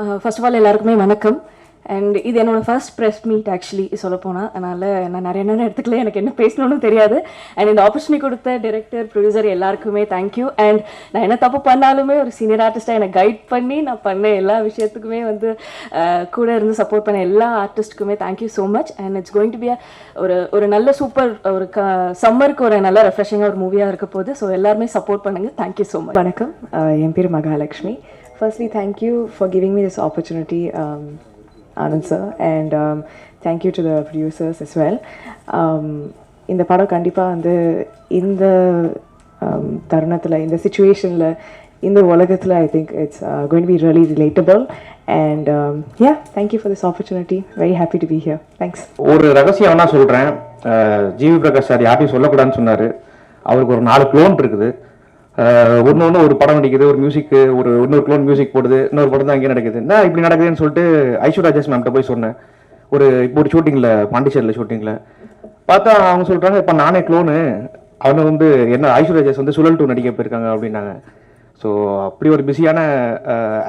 First of all எல்லாருக்குமே வணக்கம். And இது என்னோடய ஃபர்ஸ்ட் ப்ரெஸ் மீட் ஆக்சுவலி சொல்லப்போனால். அதனால் நான் நிறைய நேரம் எடுத்துக்கல, எனக்கு என்ன பேசணும்னு தெரியாது. அண்ட் இந்த ஆப்பர்ச்சுனிட்டி கொடுத்த டைரக்டர், ப்ரொடியூசர் எல்லாருக்குமே தேங்க்யூ. அண்ட் நான் என்ன தப்பு பண்ணாலுமே ஒரு சீனியர் ஆர்டிஸ்ட்டாக என்னை கைட் பண்ணி நான் பண்ண எல்லா விஷயத்துக்குமே வந்து கூட இருந்து சப்போர்ட் பண்ண எல்லா ஆர்டிஸ்ட்டுக்குமே thank you so much. And it's going to be ஒரு நல்ல சூப்பர் ஒரு சம்மருக்கு ஒரு நல்ல ரெஃப்ரெஷிங்காக ஒரு மூவியாக இருக்க போகுது. ஸோ எல்லாருமே சப்போர்ட் பண்ணுங்கள். Thank you so much. வணக்கம், என் பேர் Mahalakshmi. Firstly, thank you for giving me this opportunity, Anand sir, and thank you to the producers as well. இந்த படம் கண்டிப்பாக வந்து இந்த தருணத்தில், இந்த சிச்சுவேஷனில், இந்த உலகத்தில் I think it's going to be really relatable and yeah, thank you for this opportunity. Very happy to be here. Thanks. ஒரு ரகசியம் என்ன சொல்கிறேன், ஜிவி பிரகாஷ் சார் யார்ட்டையும் சொல்லக்கூடாதுன்னு சொன்னார். அவருக்கு ஒரு 4 க்ளோன் இருக்குது. ஒன்று ஒரு படம் நடிக்குது, ஒரு மியூசிக்கு, இன்னொரு க்ளோன் மியூசிக் போடுது, இன்னொரு படம் தான் அங்கே நடக்குது. என்ன இப்படி நடக்குதுன்னு சொல்லிட்டு ஐஸ்வர்யா ராஜேஷ் மேம்கிட்ட போய் சொன்னேன். இப்போ ஒரு ஷூட்டிங்கில், பாண்டிச்சேரியில் ஷூட்டிங்கில் பார்த்தா அவங்க சொல்கிறாங்க, இப்போ நானே க்ளோனு, அவங்க வந்து என்ன ஐஸ்வர்யா ராஜேஷ் வந்து சுழல் 2 நடிக்க போயிருக்காங்க அப்படின்னாங்க. ஸோ அப்படி ஒரு பிஸியான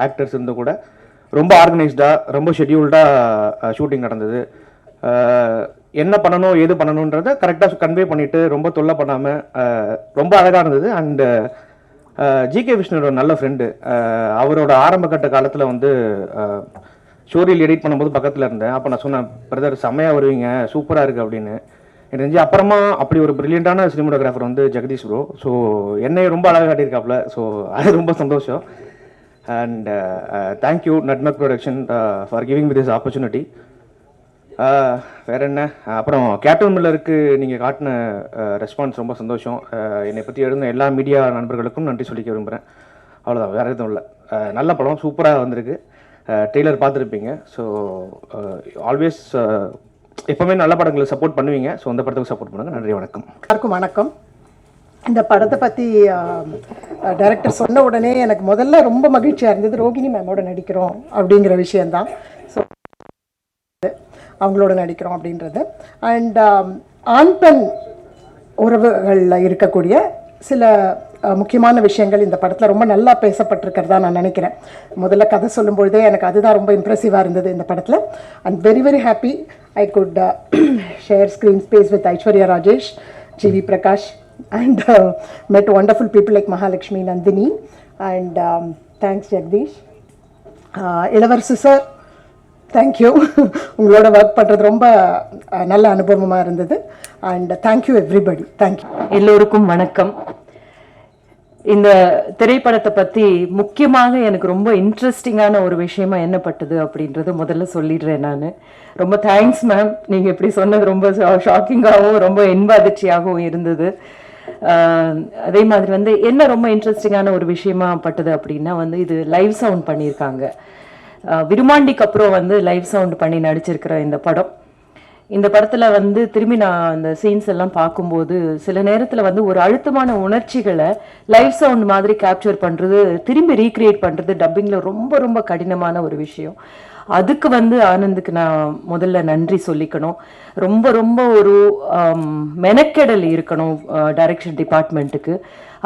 ஆக்டர்ஸ் இருந்து கூட ரொம்ப ஆர்கனைஸ்டாக, ரொம்ப ஷெட்யூல்டாக ஷூட்டிங் நடந்தது. என்ன பண்ணணும், ஏது பண்ணணுன்றத கரெக்டாக கன்வே பண்ணிவிட்டு ரொம்ப தொல்லை பண்ணாமல் ரொம்ப அழகாக இருந்தது. அண்டு ஜிகே விஷ்ணுவோட நல்ல ஃப்ரெண்டு, அவரோட ஆரம்ப கட்ட காலத்தில் வந்து ஸ்டோரியில் எடிட் பண்ணும்போது பக்கத்தில் இருந்தேன். அப்போ நான் சொன்னேன், பிரதர் செம்மையாக வருவீங்க, சூப்பராக இருக்குது அப்படின்னு. எனக்கு தெரிஞ்சு அப்புறமா அப்படி ஒரு ப்ரில்லியண்டான சினிமோட்டோகிராஃபர் வந்து ஜெகதீஷ் ப்ரோ. ஸோ என்னை ரொம்ப அழகாக காட்டியிருக்காப்புல. ஸோ அது ரொம்ப சந்தோஷம். And thank you நட்மக் production for giving me this opportunity. வேறு என்ன, அப்புறம் கேப்டன் மில்லருக்கு நீங்கள் காட்டின ரெஸ்பான்ஸ் ரொம்ப சந்தோஷம். என்னை பற்றி எழுதின எல்லா மீடியா நண்பர்களுக்கும் நன்றி சொல்லிக்க விரும்புகிறேன். அவ்வளோதான், வேறு எதுவும் இல்லை. நல்ல படம், சூப்பராக வந்திருக்கு. ட்ரெய்லர் பார்த்துருப்பீங்க. ஸோ ஆல்வேஸ் எப்போவுமே நல்ல படங்களை சப்போர்ட் பண்ணுவீங்க. ஸோ அந்த படத்துக்கு சப்போர்ட் பண்ணுங்கள். நன்றி, வணக்கம். எல்லாருக்கும் வணக்கம். இந்த படத்தை பற்றி டைரக்டர் சொன்ன உடனே எனக்கு முதல்ல ரொம்ப மகிழ்ச்சியாக இருந்தது. ரோகிணி மேமோட நடிக்கிறோம் அப்படிங்கிற விஷயந்தான். ஸோ அவங்களோட நடிக்கிறோம் அப்படின்றது. அண்ட் ஆண் பெண் உறவுகளில் இருக்கக்கூடிய சில முக்கியமான விஷயங்கள் இந்த படத்தில் ரொம்ப நல்லா பேசப்பட்டிருக்கிறதா நான் நினைக்கிறேன். முதல்ல கதை சொல்லும்பொழுதே எனக்கு அதுதான் ரொம்ப இம்ப்ரெசிவாக இருந்தது இந்த படத்தில். And very very happy I could share screen space with Aishwarya Rajesh, GV Prakash, and met wonderful people like Mahalakshmi, Nandini, and thanks Jagdish. Ilavarasu sir, thank you. உங்களோட ஒர்க் பண்ணுறது ரொம்ப நல்ல அனுபவமாக இருந்தது. And thank you everybody. தேங்க்யூ. எல்லோருக்கும் வணக்கம். இந்த திரைப்படத்தை பற்றி முக்கியமாக எனக்கு ரொம்ப இன்ட்ரெஸ்டிங்கான ஒரு விஷயமா என்ன பட்டது அப்படின்றத முதல்ல சொல்லிடுறேன். நான் ரொம்ப தேங்க்ஸ் மேம். நீங்கள் இப்படி சொன்னது ரொம்ப ஷாக்கிங்காகவும் ரொம்ப இன்ப அதிர்ச்சியாகவும் இருந்தது. அதே மாதிரி வந்து என்ன ரொம்ப இன்ட்ரெஸ்டிங்கான ஒரு விஷயமா பட்டது அப்படின்னா வந்து இது லைவ் சவுண்ட் பண்ணியிருக்காங்க. விருமாண்டிக்கு அப்புறம் வந்து லைவ் சவுண்ட் பண்ணி நடிச்சிருக்கிற இந்த படம். இந்த படத்தில் வந்து திரும்பி நான் அந்த சீன்ஸ் எல்லாம் பார்க்கும்போது சில நேரத்தில் வந்து ஒரு அழுத்தமான உணர்ச்சிகளை லைவ் சவுண்ட் மாதிரி கேப்சர் பண்ணுறது, திரும்பி ரீக்ரியேட் பண்ணுறது டப்பிங்கில் ரொம்ப ரொம்ப கடினமான ஒரு விஷயம். அதுக்கு வந்து ஆனந்துக்கு நான் முதல்ல நன்றி சொல்லிக்கணும். ரொம்ப ரொம்ப ஒரு மெனக்கெடல் இருக்கணும் டைரக்ஷன் டிபார்ட்மெண்ட்டுக்கு.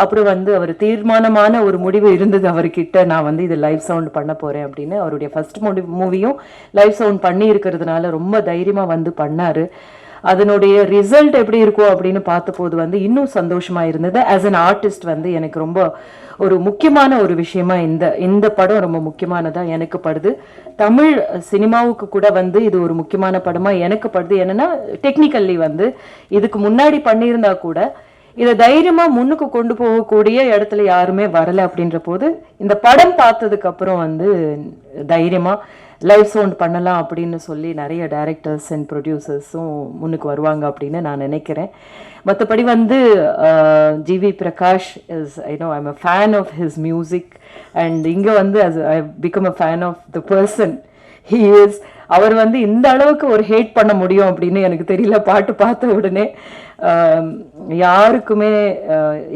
அப்புறம் வந்து அவர் தீர்மானமான ஒரு முடிவு இருந்தது அவர்கிட்ட, நான் வந்து இது லைவ் சவுண்ட் பண்ண போகிறேன் அப்படின்னு. அவருடைய ஃபர்ஸ்ட் மூவியும் லைவ் சவுண்ட் பண்ணி இருக்கிறதுனால ரொம்ப தைரியமாக வந்து பண்ணார். அதனுடைய ரிசல்ட் எப்படி இருக்கும் அப்படின்னு பார்த்தபோது வந்து இன்னும் சந்தோஷமாக இருந்தது. ஆஸ் அன் ஆர்டிஸ்ட் வந்து எனக்கு ரொம்ப ஒரு முக்கியமான ஒரு விஷயமா இந்த படம் ரொம்ப முக்கியமானதாக எனக்கு படுது. தமிழ் சினிமாவுக்கு கூட வந்து இது ஒரு முக்கியமான படமாக எனக்கு படுது. என்னென்னா டெக்னிக்கல்லி வந்து இதுக்கு முன்னாடி பண்ணியிருந்தா கூட இதை தைரியமாக முன்னுக்கு கொண்டு போகக்கூடிய இடத்துல யாருமே வரலை. அப்படின்ற போது இந்த படம் பார்த்ததுக்கு அப்புறம் வந்து தைரியமாக லைவ் சவுண்ட் பண்ணலாம் அப்படின்னு சொல்லி நிறைய டைரக்டர்ஸ் அண்ட் ப்ரொடியூசர்ஸும் முன்னுக்கு வருவாங்க அப்படின்னு நான் நினைக்கிறேன். மற்றபடி வந்து GV Prakash is I'm a fan of his music. And இங்கே வந்து I become a fan of the person he is. அவர் வந்து இந்த அளவுக்கு ஒரு ஹேட் பண்ண முடியும் அப்படின்னு எனக்கு தெரியல. பாட்டு பார்த்த உடனே யாருக்குமே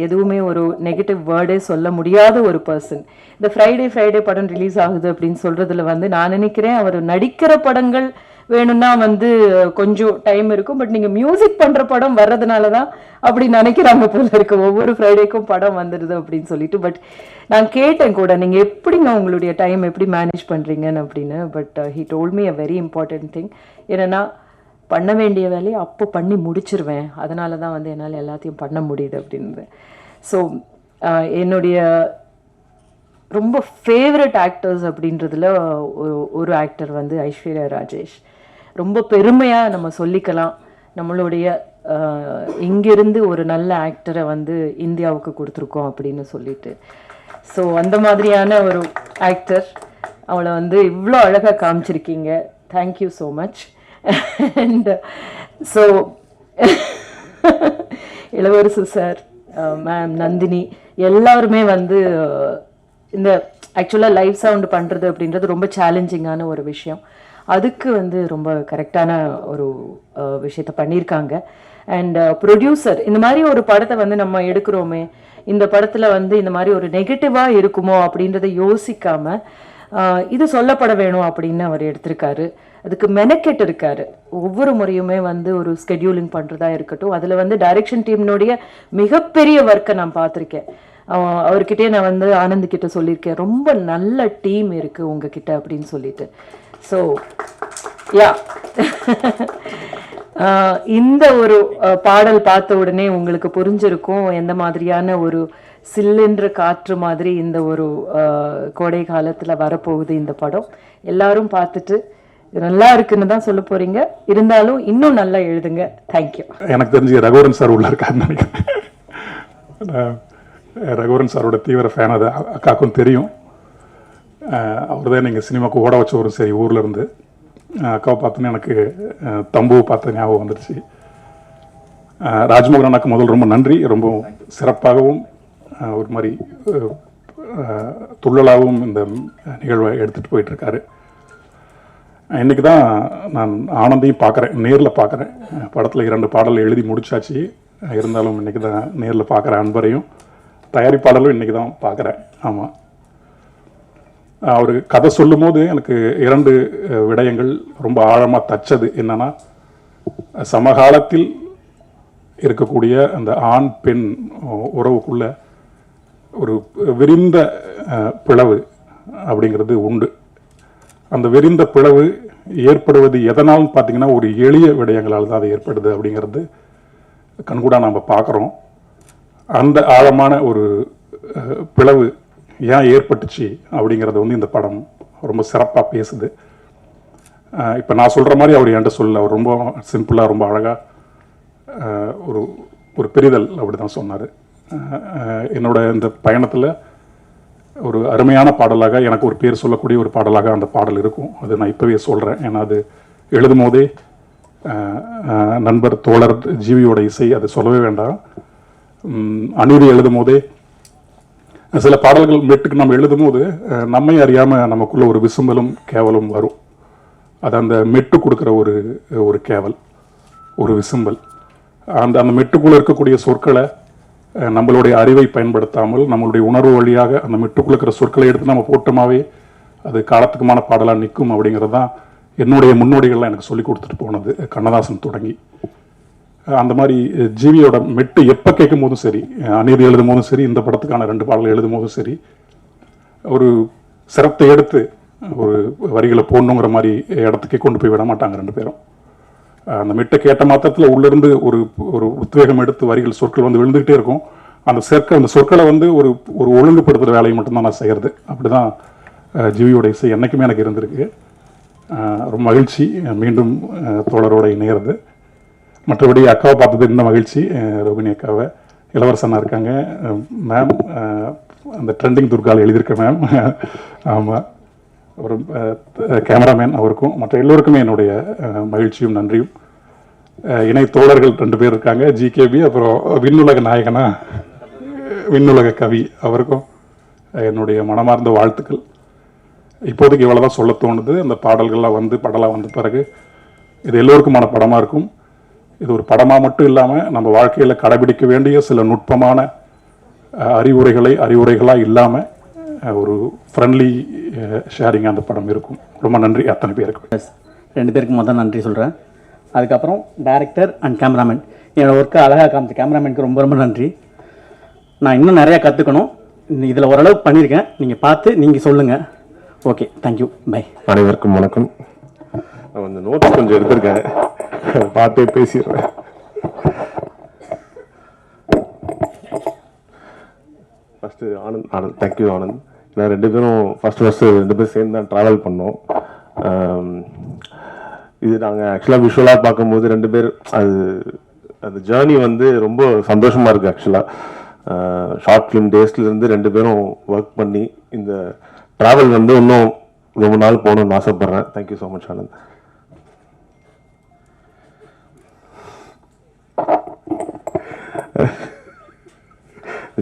எதுவுமே ஒரு நெகட்டிவ் வேர்டே சொல்ல முடியாத ஒரு பர்சன். இந்த ஃப்ரைடே படம் ரிலீஸ் ஆகுது அப்படின்னு சொல்றதுல வந்து நான் நினைக்கிறேன் அவர் நடிக்கிற படங்கள் வேணும்னா வந்து கொஞ்சம் டைம் இருக்கும், பட் நீங்கள் மியூசிக் பண்ணுற படம் வர்றதுனால தான் அப்படி நினைக்கிறாங்க போல இருக்கு, ஒவ்வொரு ஃப்ரைடேக்கும் படம் வந்துடுது அப்படின்னு சொல்லிட்டு. பட் நான் கேட்டேன் கூட, நீங்கள் எப்படிங்க உங்களுடைய டைம் எப்படி மேனேஜ் பண்ணுறீங்கன்னு அப்படின்னு. But he told me a very important thing, என்னென்னா பண்ண வேண்டிய வேலையை அப்போ பண்ணி முடிச்சிருவேன், அதனால தான் வந்து என்னால் எல்லாத்தையும் பண்ண முடியுது அப்படின்னு. ஸோ என்னுடைய ரொம்ப ஃபேவரட் ஆக்டர்ஸ் அப்படின்றதுல ஒரு ஆக்டர் வந்து ஐஸ்வர்யா ராஜேஷ். ரொம்ப பெருமையாக நம்ம சொல்லிக்கலாம், நம்மளுடைய இங்கிருந்து ஒரு நல்ல ஆக்டரை வந்து இந்தியாவுக்கு கொடுத்துருக்கோம் அப்படின்னு சொல்லிட்டு. ஸோ அந்த மாதிரியான ஒரு ஆக்டர், அவளை வந்து இவ்வளோ அழகாக காமிச்சிருக்கீங்க, thank you so much. And so Ilavarasu sir, ma'am Nandini, எல்லாருமே வந்து இந்த ஆக்சுவலாக லைவ் சவுண்டு பண்ணுறது அப்படின்றது ரொம்ப சேலஞ்சிங்கான ஒரு விஷயம், அதுக்கு வந்து ரொம்ப கரெக்டான ஒரு விஷயத்த பண்ணியிருக்காங்க. அண்ட் ப்ரொடியூசர், இந்த மாதிரி ஒரு படத்தை வந்து நம்ம எடுக்கிறோமே, இந்த படத்தில் வந்து இந்த மாதிரி ஒரு நெகட்டிவாக இருக்குமோ அப்படின்றத யோசிக்காமல் இது சொல்லப்பட வேணும் அப்படின்னு அவர் எடுத்திருக்காரு. அதுக்கு மெனக்கெட்டு இருக்காரு, ஒவ்வொரு முறையுமே வந்து ஒரு ஸ்கெடியூலிங் பண்ணுறதா இருக்கட்டும், அதில் வந்து டைரக்ஷன் டீம்னுடைய மிகப்பெரிய ஒர்க்கை நான் பார்த்துருக்கேன். அவர்கிட்டே நான் வந்து ஆனந்த் கிட்ட சொல்லியிருக்கேன், ரொம்ப நல்ல டீம் இருக்குது உங்ககிட்ட அப்படின்னு சொல்லிட்டு. ஸோ யா இந்த ஒரு பாடல் பார்த்த உடனே உங்களுக்கு புரிஞ்சிருக்கும் எந்த மாதிரியான ஒரு சில்லென்ற காற்று மாதிரி இந்த ஒரு கோடை காலத்தில் வரப்போகுது இந்த படம். எல்லாரும் பார்த்துட்டு நல்லா இருக்குன்னு தான் சொல்ல போறீங்க, இருந்தாலும் இன்னும் நல்லா எழுதுங்க. தேங்க்யூ. எனக்கு தெரிஞ்சு ரகுவரன் சார் உள்ள இருக்காருன்னு நினைக்கிறேன். ரகுவரன் சாரோட தீவிர ஃபேன், அது அக்காவுக்கும் தெரியும். அவர் தான் நீங்கள் சினிமாவுக்கு ஓட வச்ச ஒரு சரி ஊரில் இருந்து. அக்காவை பார்த்தோன்னே எனக்கு தம்புவை பார்த்த ஞாபகம் வந்துருச்சு. ராஜ்மோகன் அண்ணாக்கு முதல் ரொம்ப நன்றி, ரொம்ப சிறப்பாகவும் ஒரு மாதிரி துள்ளலாகவும் இந்த நிகழ்வை எடுத்துகிட்டு போயிட்டுருக்காரு. இன்றைக்கி தான் நான் ஆனந்தையும் பார்க்குறேன், நேரில் பார்க்குறேன். படத்தில் 2 பாடல் எழுதி முடிச்சாச்சு, இருந்தாலும் இன்றைக்கி தான் நேரில் பார்க்குறேன். அன்பரையும் தயாரிப்பாளரும் இன்றைக்கி தான் பார்க்குறேன். ஆமாம், அவர் கதை சொல்லும் போது எனக்கு 2 விடயங்கள் ரொம்ப ஆழமாக தச்சது. என்னென்னா, சமகாலத்தில் இருக்கக்கூடிய அந்த ஆண் பெண் உறவுக்குள்ள ஒரு விரிந்த பிளவு அப்படிங்கிறது உண்டு. அந்த விரிந்த பிளவு ஏற்படுவது எதனால்னு பார்த்தீங்கன்னா, ஒரு எளிய விடயங்களால் தான் அது ஏற்படுது அப்படிங்கிறது கண்கூடாக நம்ம பார்க்குறோம். அந்த ஆழமான ஒரு பிளவு ஏன் ஏற்பட்டுச்சு அப்படிங்கிறது வந்து இந்த படம் ரொம்ப சிறப்பாக பேசுது. இப்போ நான் சொல்கிற மாதிரி அவர் என்கிட்ட சொல்லல, அவர் ரொம்ப சிம்பிளாக ரொம்ப அழகாக ஒரு ஒரு பெரிதல் அப்படி தான் சொன்னார். என்னோட இந்த பயணத்தில் ஒரு அருமையான பாடலாக, எனக்கு ஒரு பேர் சொல்லக்கூடிய ஒரு பாடலாக அந்த பாடல் இருக்கும். அது நான் இப்போவே சொல்கிறேன், ஏன்னா அது எழுதும் போதே நண்பர் தோழர் ஜீவியோட இசை, அது சொல்லவே வேண்டாம். அநீதி எழுதும் போதே சில பாடல்கள் மெட்டுக்கு நம்ம எழுதும் போது நம்மை அறியாமல் நமக்குள்ள ஒரு விசும்பலும் கேவலும் வரும். அது அந்த மெட்டு கொடுக்குற ஒரு கேவல், ஒரு விசும்பல். அந்த மெட்டுக்குள்ளே இருக்கக்கூடிய சொற்களை நம்மளுடைய அறிவை பயன்படுத்தாமல் நம்மளுடைய உணர்வு வழியாக அந்த மெட்டுக்குள்ள இருக்கிற சொற்களை எடுத்து நம்ம போட்டோமாவே அது காலத்துக்குமான பாடலாக நிற்கும். அப்படிங்கிறது தான் என்னுடைய முன்னோடிகள்லாம் எனக்கு சொல்லி கொடுத்துட்டு போனது, கண்ணதாசன் தொடங்கி. அந்த மாதிரி ஜீவியோட மெட்டு எப்போ கேட்கும் போதும் சரி, அநீதி எழுதும் போதும் சரி, இந்த படத்துக்கான 2 பாடல்கள் எழுதும் போதும் சரி, ஒரு சிரத்தை எடுத்து ஒரு வரிகளை போடணுங்கிற மாதிரி இடத்துக்கே கொண்டு போய் விட மாட்டாங்க 2 பேரும். அந்த மெட்டை கேட்ட மாத்திரத்தில் உள்ளிருந்து ஒரு ஒரு உத்வேகம் எடுத்து வரிகள் சொற்கள் வந்து விழுந்துகிட்டே இருக்கும். அந்த சொற்களை வந்து ஒரு ஒரு ஒழுங்குபடுத்துகிற வேலையை மட்டும்தான் நான் செய்கிறது. அப்படி தான் ஜீவியோட இசை என்றைக்குமே எனக்கு இருந்திருக்கு. ரொம்ப மகிழ்ச்சி மீண்டும் தோழரோட இணையிறது. மற்றபடி அக்காவை பார்த்தது இந்த மகிழ்ச்சி. ரோகிணி அக்காவை, இளவரசனாக இருக்காங்க மேம், அந்த ட்ரெண்டிங் துர்காவில் எழுதியிருக்க மேம். ஆமாம், ஒரு கேமராமேன் அவருக்கும் மற்ற எல்லோருக்குமே என்னுடைய மகிழ்ச்சியும் நன்றியும். இணை தோழர்கள் 2 பேர் இருக்காங்க, ஜிகேபி, அப்புறம் விண்ணுலக நாயகனா விண்ணுலக கவி, அவருக்கும் என்னுடைய மனமார்ந்த வாழ்த்துக்கள். இப்போதைக்கு இவ்வளோ தான் சொல்ல தோணுது. அந்த பாடல்கள்லாம் வந்து படலாக வந்த பிறகு இது எல்லோருக்குமான படமாக இருக்கும். இது ஒரு படமாக மட்டும் இல்லாமல் நம்ம வாழ்க்கையில் கடைபிடிக்க வேண்டிய சில நுட்பமான அறிவுரைகளாக இல்லாமல் ஒரு ஃப்ரெண்ட்லி ஷேரிங் அந்த படம் இருக்கும். ரொம்ப நன்றி அத்தனை பேருக்கு. 2 பேருக்கு முதல் நன்றி சொல்கிறேன். அதுக்கப்புறம் டைரக்டர் அண்ட் கேமராமேன், என்னோடய ஒர்க்கை அழகாக காமிச்ச கேமராமேனுக்கு ரொம்ப ரொம்ப நன்றி. நான் இன்னும் நிறையா கற்றுக்கணும். இதில் ஓரளவுக்கு பண்ணியிருக்கேன். நீங்கள் பார்த்து நீங்கள் சொல்லுங்கள். Okay, thank you, bye. அனைவருக்கும் வணக்கம். நான் வந்து நோட்ஸ் கொஞ்சம் எடுத்திருக்கேன், பார்த்தே பேசிடுறேன். First Anand thank you Anand. ஏன்னா 2 பேரும் ஃபஸ்ட்டு 2 பேரும் சேர்ந்து தான் ட்ராவல் பண்ணோம். இது நாங்கள் ஆக்சுவலாக விஷுவலாக பார்க்கும்போது 2 பேர் அது ஜேர்னி வந்து ரொம்ப சந்தோஷமாக இருக்குது. ஆக்சுவலாக ஷார்ட் ஃபிலிம் டேஸ்லேருந்து 2 பேரும் ஒர்க் பண்ணி இந்த ட்ராவல் வந்து இன்னும் ரொம்ப நாள் போகணும்னு ஆசைப்பட்றேன். Thank you so much Anand.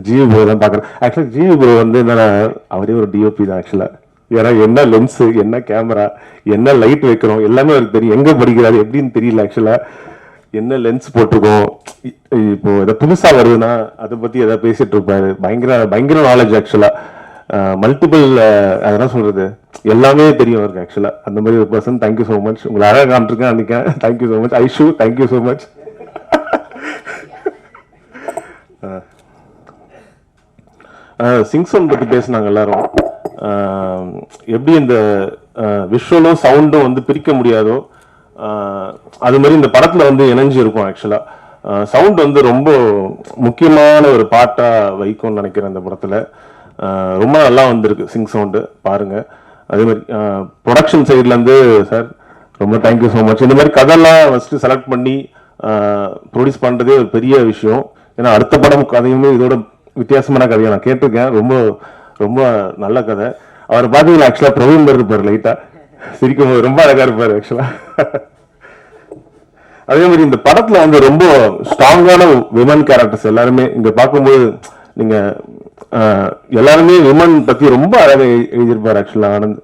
GV bro தான் பார்க்குறேன். ஆக்சுவலாக ஜிவி ப்ரோ வந்து என்னன்னா அவரே ஒரு டிஓபி தான் ஆக்சுவலாக. ஏன்னா என்ன லென்ஸு, என்ன கேமரா, என்ன லைட் வைக்கிறோம் எல்லாமே அவருக்கு தெரியும். எங்கே படிக்கிறாரு எப்படின்னு தெரியல. ஆக்சுவலாக என்ன லென்ஸ் போட்டிருக்கோம், இப்போ எதை புதுசாக வருதுன்னா அதை பற்றி எதாவது பேசிகிட்டு இருப்பாரு. பயங்கர நாலேஜ். ஆக்சுவலாக மல்டிபிள் அதெல்லாம் சொல்கிறது எல்லாமே தெரியும் அவருக்கு. ஆக்சுவலாக அந்த மாதிரி ஒரு பர்சன். Thank you so much. உங்களை அழகாக காமிச்சிருக்கேன் நினைக்கிறேன். Thank you so much. Aishu thank you so much. சிங்சோன் பற்றி பேசினாங்க எல்லாரும். எப்படி இந்த விஷுவலும் சவுண்டும் வந்து பிரிக்க முடியாதோ அது மாதிரி இந்த படத்தில் வந்து இணைஞ்சு இருக்கும். ஆக்சுவலாக சவுண்ட் வந்து ரொம்ப முக்கியமான ஒரு பாட்டாக வைக்கும்னு நினைக்கிறேன். இந்த படத்தில் ரொம்ப நல்லா வந்திருக்கு சிங் சவுண்டு, பாருங்கள். அதே மாதிரி ப்ரொடக்ஷன் சைட்லேருந்து சார் ரொம்ப தேங்க்யூ ஸோ மச். இந்த மாதிரி கதைலாம் ஃபஸ்ட்டு செலக்ட் பண்ணி ப்ரொடியூஸ் பண்ணுறதே ஒரு பெரிய விஷயம். ஏன்னா அடுத்த படம் கதையுமே இதோட வித்தியாசமான கதையை நான் கேட்டிருக்கேன். ரொம்ப ரொம்ப நல்ல கதை. அவரை பார்த்தீங்கன்னா ஆக்சுவலாக பிரவீன் மாதிரி இருப்பார். லைட்டாக சிரிக்கும் போது ரொம்ப அழகாக இருப்பார் ஆக்சுவலாக. அதே மாதிரி இந்த படத்தில் வந்து ரொம்ப ஸ்ட்ராங்கான விமன் கேரக்டர்ஸ் எல்லாருமே இங்கே பார்க்கும்போது நீங்கள் எல்லாருமே விமன் பற்றி ரொம்ப அழகாக எழுதியிருப்பார் ஆக்சுவலாக ஆனந்த்.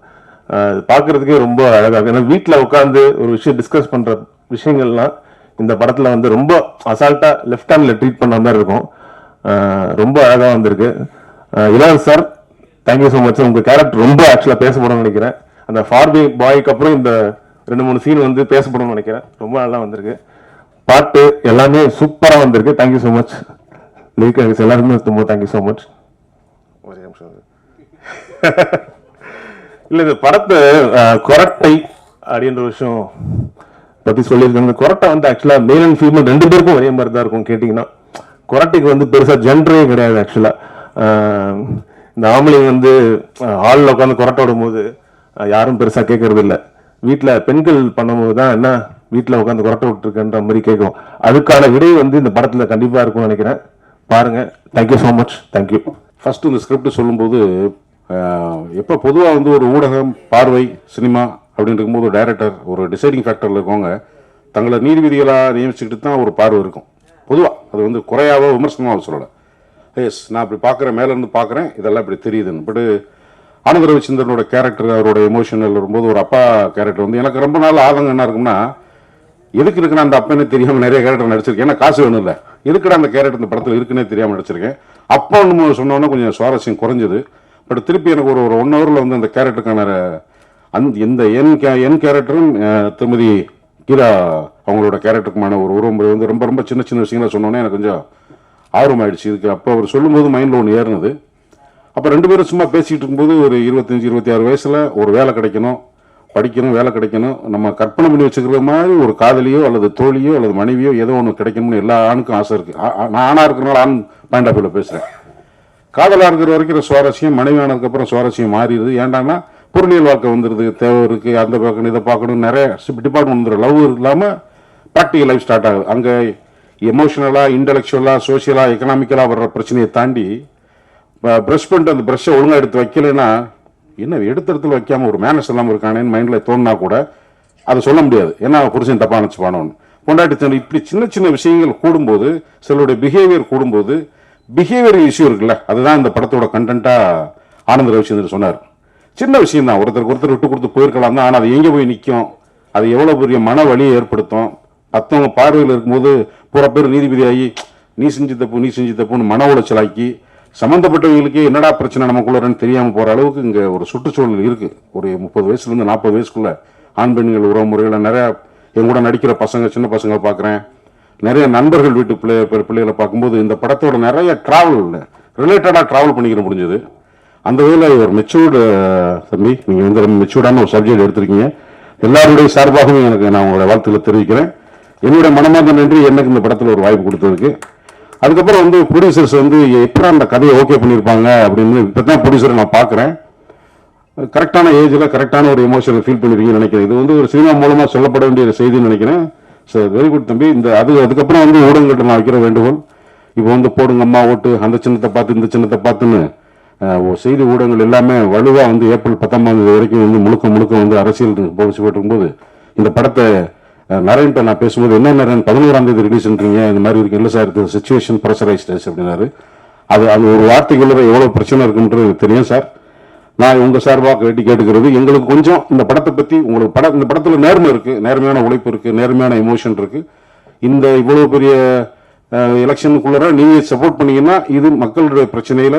பார்க்குறதுக்கே ரொம்ப அழகாக. ஏன்னா வீட்டில் உட்காந்து ஒரு விஷயம் டிஸ்கஸ் பண்ணுற விஷயங்கள்லாம் இந்த படத்தில் வந்து ரொம்ப அசால்ட்டாக லெஃப்ட் ஹேண்டில் ட்ரீட் பண்ண மாதிரி இருக்கும். ரொம்ப அழகாக வந்திருக்கு. இளவரசர் சார் தேங்க்யூ ஸோ மச். உங்கள் கேரக்டர் ரொம்ப ஆக்சுவலாக பேசப்படணும்னு நினைக்கிறேன். அந்த ஃபார்பி பாய்க்கு அப்புறம் இந்த 2-3 சீன் வந்து பேசப்படணும்னு நினைக்கிறேன். ரொம்ப நல்லா வந்திருக்கு. பாட்டு எல்லாமே சூப்பராக வந்திருக்கு. Thank you so much. லிரிக்ஸ் எல்லாருமே ரொம்ப தேங்க்யூ ஸோ மச். ஒரே நிமிஷம். இல்லை இந்த படத்தை கொரட்டை அப்படின்ற விஷயம் பற்றி சொல்லியிருக்காங்க. கொரட்டை வந்து ஆக்சுவலாக மேல் அண்ட் ஃபீமேல் 2 பேருக்கும் ஒரே மாதிரி தான் இருக்கும். கேட்டிங்கன்னா கொரட்டைக்கு வந்து பெருசாக ஜென்டரே கிடையாது. ஆக்சுவலாக இந்த ஆம்பளைங்க வந்து ஹாலில் உட்காந்து கொரட்டை விடும்போது யாரும் பெருசாக கேட்கறது இல்லை. வீட்டில் பெண்கள் பண்ணும்போது தான் என்ன வீட்டில் உட்காந்து கொரட்டை விட்டுருக்குன்ற மாதிரி கேட்கும். அதுக்கான விடை வந்து இந்த படத்தில் கண்டிப்பாக இருக்கும்னு நினைக்கிறேன். பாருங்கள். Thank you so much. Thank you. First இந்த ஸ்கிரிப்ட் சொல்லும்போது எப்போ பொதுவாக வந்து ஒரு ஊடகம், பார்வை, சினிமா அப்படின்னு இருக்கும்போது ஒரு டைரக்டர் ஒரு டிசைடிங் ஃபேக்டரில் இருக்கவங்க தங்களை நீதிபதிகளாக நியமிச்சுக்கிட்டு தான் ஒரு பார்வை இருக்கும் பொதுவாக. அது வந்து குறையாவோ விமர்சனமாக சொல்லலை. எஸ் நான் இப்படி பார்க்குறேன், மேலேருந்து பார்க்குறேன், இதெல்லாம் இப்படி தெரியுதுன்னு. பட் ஆனந்த ரவிச்சந்திரனோட கேரக்டர், அவரோட எமோஷனல் வரும்போது ஒரு அப்பா கேரக்டர் வந்து எனக்கு ரொம்ப நாள் ஆதங்கம் என்ன இருக்கும்னா, எதுக்கு இருக்குன்னா அந்த அப்பனே தெரியாமல் நிறைய கேரக்டர் நடிச்சிருக்கேன். ஏன்னா காசு வேணும் இல்லை, எதுக்குடா அந்த கேரக்டர் இந்த படத்தில் இருக்குன்னே தெரியாமல் நடிச்சிருக்கேன். அப்பா ஒன்று சொன்னோன்னே கொஞ்சம் சுவாரஸ்யம் குறைஞ்சது. பட் திருப்பி எனக்கு ஒரு 1 ஹவரில் வந்து அந்த கேரக்டருக்கான இந்த என் கேரக்டரும் திருமதி கீதா அவங்களோட கேரக்டருக்குமான ஒரு உறவுமுறை வந்து ரொம்ப ரொம்ப சின்ன சின்ன விஷயங்களை சொன்னோன்னே எனக்கு கொஞ்சம் ஆர்வமாயிடுச்சு. இதுக்கு அப்போ அவர் சொல்லும்போது மைண்டில் ஒன்று ஏறினது. அப்போ 2 பேரும் சும்மா பேசிகிட்டு இருக்கும்போது ஒரு 25-26 வயசில் ஒரு வேலை கிடைக்கணும், படிக்கணும், வேலை கிடைக்கணும், நம்ம கற்பனை பண்ணி வச்சுக்கிற மாதிரி ஒரு காதலியோ அல்லது தோழியோ அல்லது மனைவியோ ஏதோ ஒன்று கிடைக்கணும்னு எல்லா ஆணுக்கும் ஆசை இருக்குது. நான் ஆணாக இருக்கிறனால ஆண் பாயிண்ட் ஆஃப் வியூவில் பேசுகிறேன். காதலாக இருக்கிற வரைக்கும் சுவாரஸ்யம், மனைவி ஆனதுக்கப்புறம் சுவாரஸ்யம் மாறிடுது. ஏன்டான்னா பொருளியல் வாழ்க்கை வந்துடுது, தேவை இருக்குது, அந்த பார்க்கணும், இதை பார்க்கணும், நிறைய டிபார்ட்மெண்ட் வந்துடும். லவ் இல்லாமல் ப்ராக்டிக்கல் லைஃப் ஸ்டார்ட் ஆகுது. அங்கே எமோஷனலாக, இன்டலெக்சுவலாக, சோஷியலாக, எக்கனாமிக்கலாக வர்ற பிரச்சனையை தாண்டி ப்ரஷ் பண்ணிட்டு அந்த ப்ரஷ்ஷை ஒழுங்காக எடுத்து வைக்கலைன்னா என்ன எடுத்த இடத்துல வைக்காமல் ஒரு மேனஸ் இல்லாமல் இருக்கானேன்னு மைண்டில் தோணுனா கூட அதை சொல்ல முடியாது. ஏன்னா புருஷன் தப்பாக நினச்சிப்பானோன்னு. பொண்டாட்டி தண்ணி இப்படி சின்ன சின்ன விஷயங்கள் கூடும்போது, சிலருடைய பிஹேவியர் கூடும்போது, பிஹேவியர் இஷ்யூ இருக்குல்ல, அதுதான் இந்த படத்தோட கண்டென்ட்டாக ஆனந்த ரவிச்சந்திரன் சொன்னார். சின்ன விஷயம் தான், ஒருத்தருக்கு ஒருத்தர் விட்டு கொடுத்து போயிருக்கலாம் தான். ஆனால் அது எங்கே போய் நிற்கும், அது எவ்வளோ பெரிய மன வலியை ஏற்படுத்தும். மற்றவங்க பார்வையில் இருக்கும்போது பூரா பேர் நீதிபதியாகி நீ செஞ்சு தப்புன்னு மன உளைச்சலாக்கி சம்மந்தப்பட்டவங்களுக்கு என்னடா பிரச்சனை நமக்குள்ளன்னு தெரியாமல் போகிற அளவுக்கு இங்கே ஒரு சுற்றுச்சூழல் இருக்குது. ஒரு 30 வயசுலேருந்து 40 வயசுக்குள்ள ஆண் பெண்கள் உறவு முறைகளை நிறையா என் கூட நடிக்கிற பசங்க சின்ன பசங்க பார்க்குறேன், நிறைய நண்பர்கள் வீட்டு பிள்ளைகளை பார்க்கும்போது இந்த படத்தோட நிறைய ரிலேட்டடாக ட்ராவல் பண்ணிக்கிற முடிஞ்சது. அந்த வகையில் ஒரு மெச்சூர்டு தம்பி, நீங்கள் வந்து ரொம்ப மெச்சூர்டான ஒரு சப்ஜெக்ட் எடுத்திருக்கீங்க. எல்லாருடைய சார்பாகவும் நான் உங்களோட வாழ்த்துக்களை தெரிவிக்கிறேன். என்னுடைய மனமார்ந்த நன்றி எனக்கு இந்த படத்தில் ஒரு வாய்ப்பு கொடுத்ததுக்கு. அதுக்கப்புறம் வந்து ப்ரொடியூசர்ஸ் வந்து எப்படி அந்த கதையை ஓகே பண்ணியிருப்பாங்க அப்படின்னு இப்போ தான் ப்ரொடியூசரை நான் பார்க்குறேன். கரெக்டான ஏஜில் கரெக்டான ஒரு எமோஷனை ஃபீல் பண்ணிருக்கீங்கன்னு நினைக்கிறேன். இது வந்து ஒரு சினிமா மூலமாக சொல்லப்பட வேண்டிய ஒரு செய்தின்னு நினைக்கிறேன். சார் வெரி குட் தம்பி. அதுக்கப்புறம் வந்து ஊடகங்கள்ட்ட நான் வைக்கிற வேண்டுகோள், இப்போ வந்து போடுங்க அம்மா ஓட்டு, அந்த சின்னத்தை பார்த்து இந்த சின்னத்தை பார்த்துன்னு செய்தி ஊடகங்கள் எல்லாமே வலுவாக வந்து ஏப்ரல் 19 வரைக்கும் வந்து முழுக்க வந்து அரசியல் போட்டு இருக்கும்போது இந்த படத்தை நரேன்ட்ட நான் பேசும்போது, என்ன நரேன் 11ஆம் தேதி ரிலீஸ்ன்றீங்க, இந்த மாதிரி இருக்கு. இல்லை சார், இது சிச்சுவேஷன் ப்ரெஷரைஸ்டேஸ் அப்படின்னாரு. அது ஒரு வார்த்தைக்குள்ள எவ்வளோ பிரச்சனை இருக்குன்றது தெரியும் சார். நான் உங்கள் சார்பாக கேட்டுக்கிறது, எங்களுக்கு கொஞ்சம் இந்த படத்தை பற்றி உங்களுக்கு இந்த படத்தில் நேர்மை இருக்குது, நேர்மையான உழைப்பு இருக்குது, நேர்மையான எமோஷன் இருக்குது. இந்த இவ்வளோ பெரிய எலெக்ஷனுக்குள்ள நீங்கள் சப்போர்ட் பண்ணீங்கன்னா இது மக்களுடைய பிரச்சனையில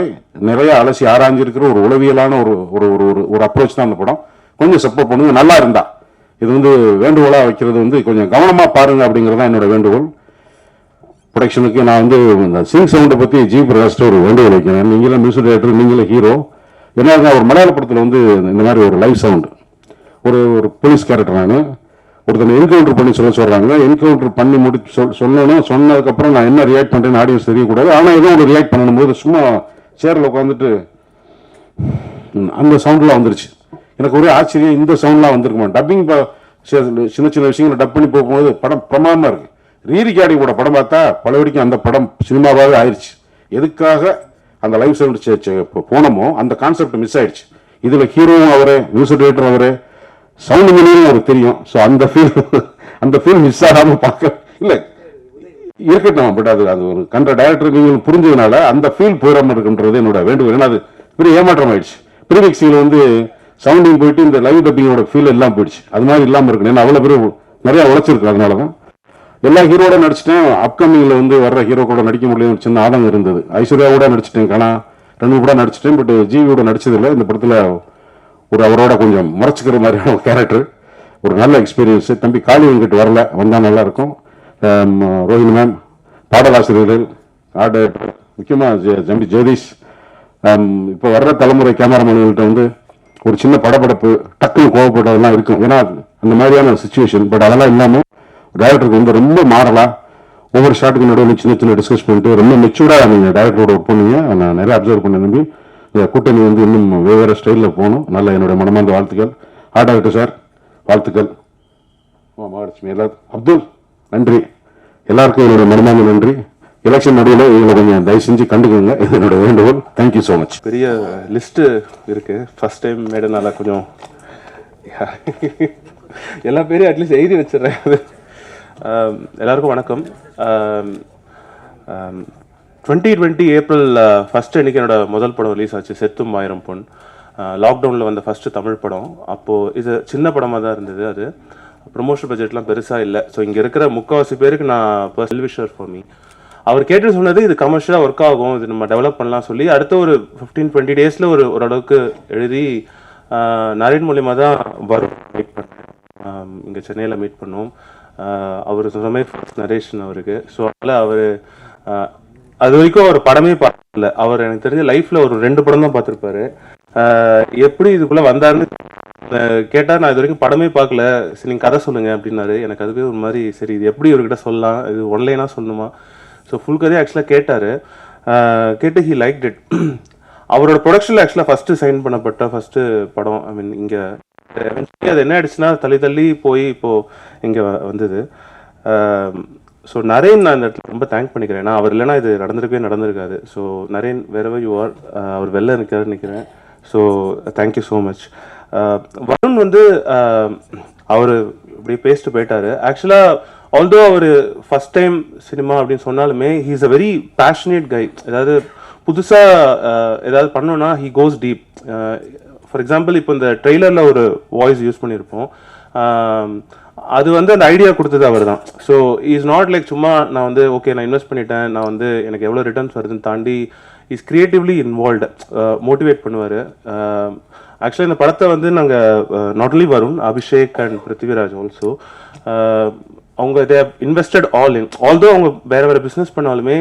நிறைய அலசி ஆராய்ஞ்சிருக்கிற ஒரு உளவியலான ஒரு அப்ரோச் தான் அந்த படம். கொஞ்சம் சப்போர்ட் பண்ணுங்க. நல்லா இருந்தா இது வந்து வேண்டுகோளாக வைக்கிறது வந்து கொஞ்சம் கவனமாக பாருங்க அப்படிங்கிறதான் என்னோட வேண்டுகோள். ப்ரொடக்ஷனுக்கு நான் வந்து இந்த சிங் சவுண்டை பற்றி ஜி பிரகாஷ்ட ஒரு வேண்டுகோள் வைக்கிறேன். நீங்களும் மியூசிக் டைரக்டர், நீங்களும் ஹீரோ. ஏன்னா ஒரு மலையாள படத்தில் வந்து இந்த மாதிரி ஒரு லைவ் சவுண்டு, ஒரு போலீஸ் கேரக்டர் நான் ஒருத்தனை என்கவுண்டர் பண்ணி சொல்கிறாங்க. என்கவுண்டர் பண்ணி சொல்லணும். சொன்னதுக்கப்புறம் நான் என்ன ரியாக்ட் பண்ணுறேன்னு ஆடியன்ஸ் தெரியக்கூடாது. ஆனால் ஏதோ ஒரு ரியாக்ட் பண்ணணும் போது சும்மா சேரில் உட்காந்துட்டு அந்த சவுண்ட்லாம் வந்துருச்சு. எனக்கு ஒரே ஆச்சரியம், இந்த சவுண்ட்லாம் வந்திருக்குமா. டப்பிங் சின்ன சின்ன விஷயங்களை டப் பண்ணி போகும்போது படம் பிரமாதமாக இருக்குது. ரீரிகார்டிங் கூட படம் பார்த்தா பலவடிக்கும் அந்த படம் சினிமாவாகவே ஆயிடுச்சு. எதுக்காக அந்த லைவ் சவுண்ட் போனோமோ அந்த கான்செப்ட் மிஸ் ஆயிடுச்சு. இதில் ஹீரோவும் அவரே, மியூசிக் டைரக்டர் அவரே, சவுண்ட் இன்ஜினியரும் அவருக்கு தெரியும். ஸோ அந்த ஃபீல் மிஸ் ஆகாமல் பார்க்க இல்லை இருக்கட்டும். பட் அது ஒரு கண்ட டைரக்டர் நீங்கள் புரிஞ்சதுனால அந்த ஃபீல் போயிடாமல் இருக்குன்றது என்னோட வேண்டுகோள். ஏன்னா அது பெரிய ஏமாற்றம் ஆயிடுச்சு. ப்ரீமிக்ஸில் வந்து சவுண்டிங் போயிட்டு இந்த லைவ் டப்பிங்கோட ஃபீல் எல்லாம் போயிடுச்சு. அது மாதிரி இல்லாமல் இருக்கு. ஏன்னா அவ்வளோ பேர் நிறைய உழைச்சிருக்கு. அதனால தான் எல்லா ஹீரோட நடிச்சிட்டேன். அப்கமிங்கில் வந்து வர்ற ஹீரோ கூட நடிக்க முடியல சின்ன ஆதங்கம் இருந்தது. ஐஸ்வர்யாவோட நடிச்சிட்டேன், காணா 2 கூட நடிச்சிட்டேன். பட் ஜிவியோட நடிச்சதில்லை. இந்த படத்தில் அவரோட கொஞ்சம் முறைச்சிக்கிற மாதிரியான ஒரு கேரக்டர், ஒரு நல்ல எக்ஸ்பீரியன்ஸ். தம்பி காளி வெங்கட் வரல, வந்தால் நல்லா இருக்கும். ரோஹினி மேம், பாடலாசிரியர்கள், ஆர்ட் டைரக்டர், முக்கியமாக தம்பி ஜெகதீஷ். இப்போ வர்ற தலைமுறை கேமராமேன்கள்கிட்ட வந்து ஒரு சின்ன படப்படப்பு, டக்குன்னு கோவப்பட்டதெல்லாம் இருக்கும். ஏன்னா அந்த மாதிரியான சுச்சுவேஷன். பட் அதெல்லாம் இல்லாமல் டைரக்டருக்கு வந்து ரொம்ப மாறலாம். ஒவ்வொரு ஷாட்டுக்கு நடுவில் சின்ன டிஸ்கஸ் பண்ணிட்டு ரொம்ப மெச்சூர்டாக நீங்கள் டைரக்டரோட ஒர்க் பண்ணீங்க. நான் நிறைய அப்சர்வ் பண்ண நம்பி கூட்டணி வந்து இன்னும் வெவ்வேறு ஸ்டைலில் போகணும். நல்ல என்னுடைய மனமார்ந்த வாழ்த்துக்கள். ஆர்ட் டைரக்டர் சார் வாழ்த்துக்கள். மகாலட்சுமி எல்லாரும், அப்துல் நன்றி. எல்லாருக்கும் என்னுடைய மனமார்ந்த நன்றி. எலெக்ஷன் நடுவில் இவங்களை கொஞ்சம் தயவு செஞ்சு கண்டுக்குங்க, இது என்னோட வேண்டுகோள். Thank you so much. பெரிய லிஸ்ட்டு இருக்குது. ஃபஸ்ட் டைம் மேடனால கொஞ்சம் எல்லா பேரையும் அட்லீஸ்ட் எழுதி வச்சிடுறேன். எல்லாருக்கும் வணக்கம். 2020 ஏப்ரல் 1 அன்றைக்கி என்னோட முதல் படம் ரிலீஸ் ஆச்சு, செத்தும் 1000 பொன். லாக்டவுனில் வந்த ஃபஸ்ட்டு தமிழ் படம். அப்போது இது சின்ன படமாக தான் இருந்தது. அது ப்ரொமோஷன் பட்ஜெட்லாம் பெருசாக இல்லை. ஸோ இங்கே இருக்கிற முக்கால்வாசி பேருக்கு நான் பர்சனல் விஷர் ஃபார் மீ. அவர் கேட்டு சொன்னது இது கமர்ஷியலாக ஒர்க் ஆகும், இது நம்ம டெவலப் பண்ணலாம் சொல்லி அடுத்த ஒரு 15-20 டேஸில் ஓரளவுக்கு எழுதி நரேன் மூலியமாக தான் வரும் மீட் பண்ணேன். இங்கே சென்னையில் மீட் பண்ணுவோம். அவர் சொன்ன ஃபர்ஸ்ட் நரேஷன் அவருக்கு. ஸோ அதில் அவர் அது வரைக்கும் அவர் படமே பார்க்கல. அவர் எனக்கு தெரிஞ்ச லைஃப்பில் ஒரு 2 படம் தான் பார்த்துருப்பாரு. எப்படி இதுக்குள்ளே வந்தாருன்னு கேட்டால் நான் இது வரைக்கும் படமே பார்க்கல, சரி நீங்கள் கதை சொல்லுங்கள் அப்படின்னாரு. எனக்கு அதுவே ஒரு மாதிரி, சரி இது எப்படி இவர்கிட்ட சொல்லலாம், இது ஒன்லைனாக சொல்லணுமா. ஸோ ஃபுல் கதையை ஆக்சுவலாக கேட்டார். கேட்டு ஹி லைக் இட். அவரோட ப்ரொடக்ஷனில் ஆக்சுவலாக ஃபஸ்ட்டு சைன் பண்ணப்பட்ட ஃபஸ்ட்டு படம். ஐ மீன் இங்கே அது என்ன ஆயிடுச்சுன்னா தள்ளி போய் இப்போது இங்கே வந்தது. ஸோ நரேன் நான் இந்த இடத்துல ரொம்ப தேங்க் பண்ணிக்கிறேன். ஏன்னா அவர் இல்லைனா இது நடந்திருக்காது. So Naren wherever you are, அவர் வெளில இருக்காருன்னு நினைக்கிறேன். So thank you so much. Varun வந்து அவர் இப்படி பேசிட்டு போயிட்டாரு. ஆக்சுவலாக ஆல்தோ அவர் ஃபஸ்ட் டைம் சினிமா அப்படின்னு சொன்னாலுமே he is a very passionate guy. ஏதாவது புதுசாக ஏதாவது பண்ணோன்னா he goes deep. For example இப்போ இந்த ட்ரெய்லரில் ஒரு வாய்ஸ் யூஸ் பண்ணியிருப்போம். அது வந்து அந்த ஐடியா கொடுத்தது அவர் தான். ஸோ இஸ் நாட் லைக் சும்மா நான் வந்து ஓகே நான் இன்வெஸ்ட் பண்ணிட்டேன், நான் வந்து எனக்கு எவ்வளோ ரிட்டர்ன்ஸ் வருதுன்னு தாண்டி இஸ் கிரியேட்டிவ்லி இன்வால்வ்டு, மோட்டிவேட் பண்ணுவார். ஆக்சுவலாக இந்த படத்தை வந்து நாங்கள் not only Varun, Abhishek and Prithviraj also அவங்க they invested all in. Although அவங்க வேறு பிஸ்னஸ் பண்ணாலுமே